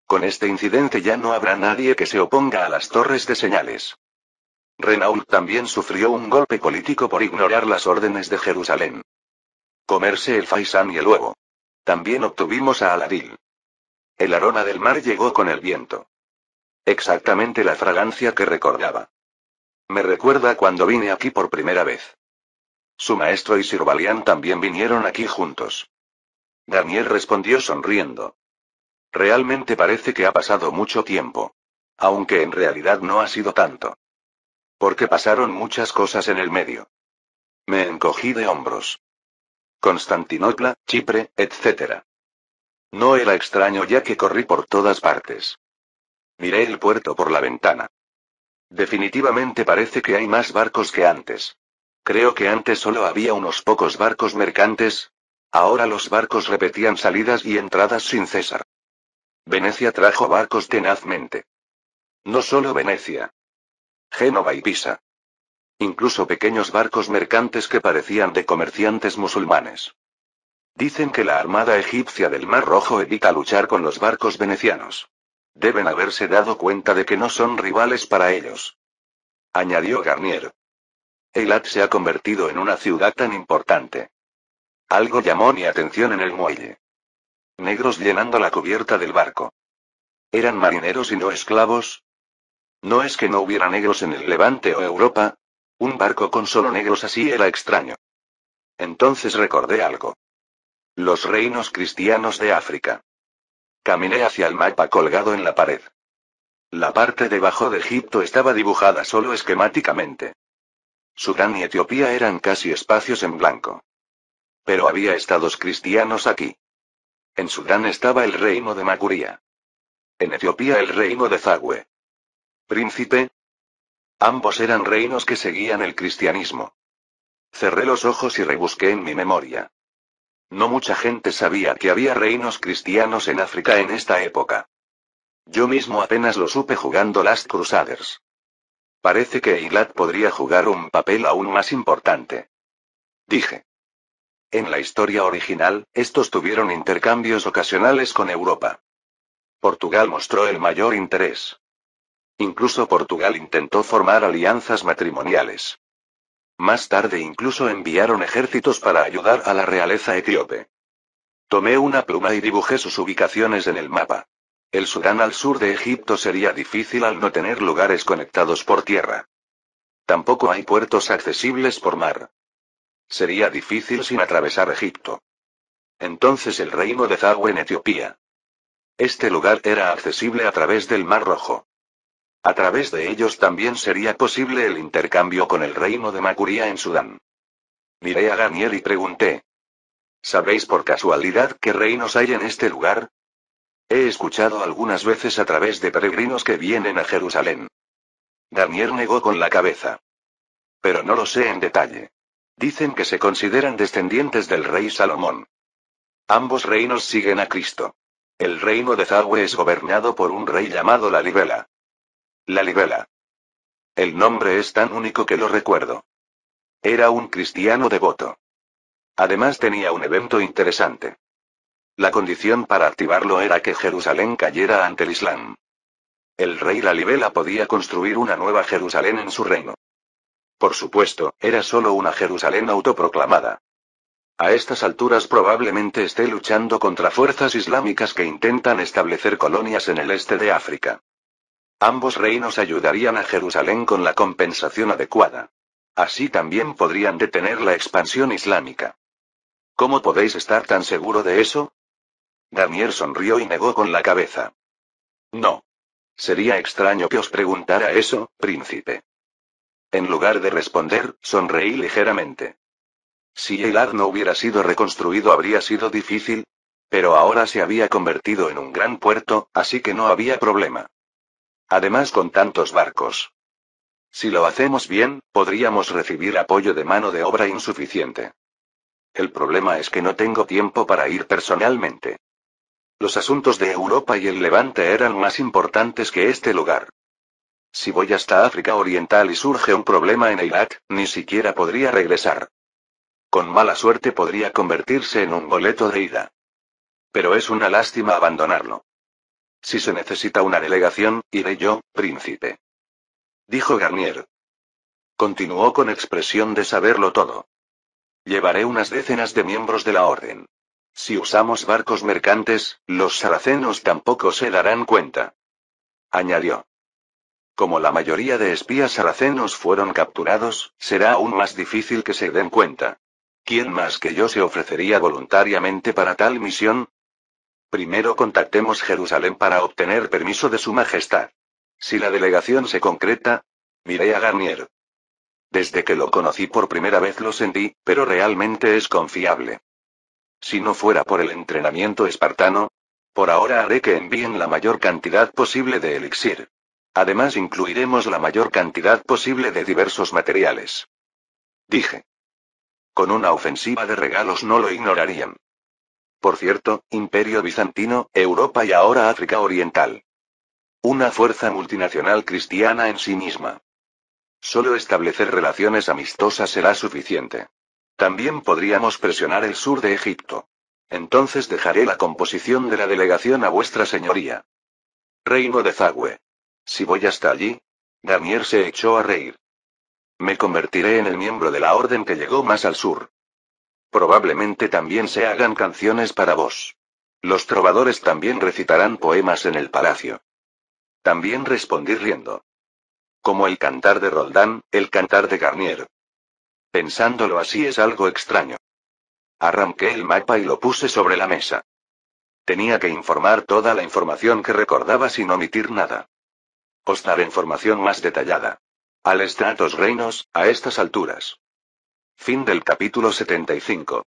Con este incidente ya no habrá nadie que se oponga a las torres de señales. Renault también sufrió un golpe político por ignorar las órdenes de Jerusalén. Comerse el faisán y el huevo. También obtuvimos a Aladil. El aroma del mar llegó con el viento. Exactamente la fragancia que recordaba. Me recuerda cuando vine aquí por primera vez. Su maestro y Sir Balián también vinieron aquí juntos. Garnier respondió sonriendo. Realmente parece que ha pasado mucho tiempo. Aunque en realidad no ha sido tanto. Porque pasaron muchas cosas en el medio. Me encogí de hombros. Constantinopla, Chipre, etc. No era extraño ya que corrí por todas partes. Miré el puerto por la ventana. Definitivamente parece que hay más barcos que antes. Creo que antes solo había unos pocos barcos mercantes. Ahora los barcos repetían salidas y entradas sin cesar. Venecia trajo barcos tenazmente. No solo Venecia. Génova y Pisa. Incluso pequeños barcos mercantes que parecían de comerciantes musulmanes. Dicen que la armada egipcia del Mar Rojo evita luchar con los barcos venecianos. Deben haberse dado cuenta de que no son rivales para ellos. Añadió Garnier. Eilat se ha convertido en una ciudad tan importante. Algo llamó mi atención en el muelle. Negros llenando la cubierta del barco. ¿Eran marineros y no esclavos? ¿No es que no hubiera negros en el Levante o Europa? Un barco con solo negros así era extraño. Entonces recordé algo. Los reinos cristianos de África. Caminé hacia el mapa colgado en la pared. La parte debajo de Egipto estaba dibujada solo esquemáticamente. Sudán y Etiopía eran casi espacios en blanco. Pero había estados cristianos aquí. En Sudán estaba el reino de Makuria. En Etiopía el reino de Zagwe. ¿Príncipe? Ambos eran reinos que seguían el cristianismo. Cerré los ojos y rebusqué en mi memoria. No mucha gente sabía que había reinos cristianos en África en esta época. Yo mismo apenas lo supe jugando Last Crusaders. Parece que Eilat podría jugar un papel aún más importante. Dije. En la historia original, estos tuvieron intercambios ocasionales con Europa. Portugal mostró el mayor interés. Incluso Portugal intentó formar alianzas matrimoniales. Más tarde incluso enviaron ejércitos para ayudar a la realeza etíope. Tomé una pluma y dibujé sus ubicaciones en el mapa. El Sudán al sur de Egipto sería difícil al no tener lugares conectados por tierra. Tampoco hay puertos accesibles por mar. Sería difícil sin atravesar Egipto. Entonces el reino de Zagwe en Etiopía. Este lugar era accesible a través del Mar Rojo. A través de ellos también sería posible el intercambio con el reino de Makuria en Sudán. Miré a Garnier y pregunté. ¿Sabéis por casualidad qué reinos hay en este lugar? He escuchado algunas veces a través de peregrinos que vienen a Jerusalén. Garnier negó con la cabeza. Pero no lo sé en detalle. Dicen que se consideran descendientes del rey Salomón. Ambos reinos siguen a Cristo. El reino de Zagwe es gobernado por un rey llamado Lalibela. Lalibela. El nombre es tan único que lo recuerdo. Era un cristiano devoto. Además tenía un evento interesante. La condición para activarlo era que Jerusalén cayera ante el Islam. El rey Lalibela podía construir una nueva Jerusalén en su reino. Por supuesto, era solo una Jerusalén autoproclamada. A estas alturas probablemente esté luchando contra fuerzas islámicas que intentan establecer colonias en el este de África. Ambos reinos ayudarían a Jerusalén con la compensación adecuada. Así también podrían detener la expansión islámica. ¿Cómo podéis estar tan seguro de eso? Garnier sonrió y negó con la cabeza. No. Sería extraño que os preguntara eso, príncipe. En lugar de responder, sonreí ligeramente. Si Eilat no hubiera sido reconstruido habría sido difícil, pero ahora se había convertido en un gran puerto, así que no había problema. Además con tantos barcos. Si lo hacemos bien, podríamos recibir apoyo de mano de obra insuficiente. El problema es que no tengo tiempo para ir personalmente. Los asuntos de Europa y el Levante eran más importantes que este lugar. Si voy hasta África Oriental y surge un problema en Eilat, ni siquiera podría regresar. Con mala suerte podría convertirse en un boleto de ida. Pero es una lástima abandonarlo. Si se necesita una delegación, iré yo, príncipe. Dijo Garnier. Continuó con expresión de saberlo todo. Llevaré unas decenas de miembros de la orden. Si usamos barcos mercantes, los saracenos tampoco se darán cuenta. Añadió. Como la mayoría de espías saracenos fueron capturados, será aún más difícil que se den cuenta. ¿Quién más que yo se ofrecería voluntariamente para tal misión? Primero contactemos Jerusalén para obtener permiso de Su Majestad. Si la delegación se concreta, miré a Garnier. Desde que lo conocí por primera vez lo sentí, pero realmente es confiable. Si no fuera por el entrenamiento espartano, por ahora haré que envíen la mayor cantidad posible de elixir. Además incluiremos la mayor cantidad posible de diversos materiales. Dije. Con una ofensiva de regalos no lo ignorarían. Por cierto, Imperio Bizantino, Europa y ahora África Oriental. Una fuerza multinacional cristiana en sí misma. Solo establecer relaciones amistosas será suficiente. También podríamos presionar el sur de Egipto. Entonces dejaré la composición de la delegación a vuestra señoría. Reino de Zagwe. Si voy hasta allí. Garnier se echó a reír. Me convertiré en el miembro de la orden que llegó más al sur. Probablemente también se hagan canciones para vos. Los trovadores también recitarán poemas en el palacio. También respondí riendo. Como el cantar de Roldán, el cantar de Garnier. Pensándolo así es algo extraño. Arranqué el mapa y lo puse sobre la mesa. Tenía que informar toda la información que recordaba sin omitir nada. Os daré información más detallada. Al Stratos Reinos, a estas alturas. Fin del capítulo 75.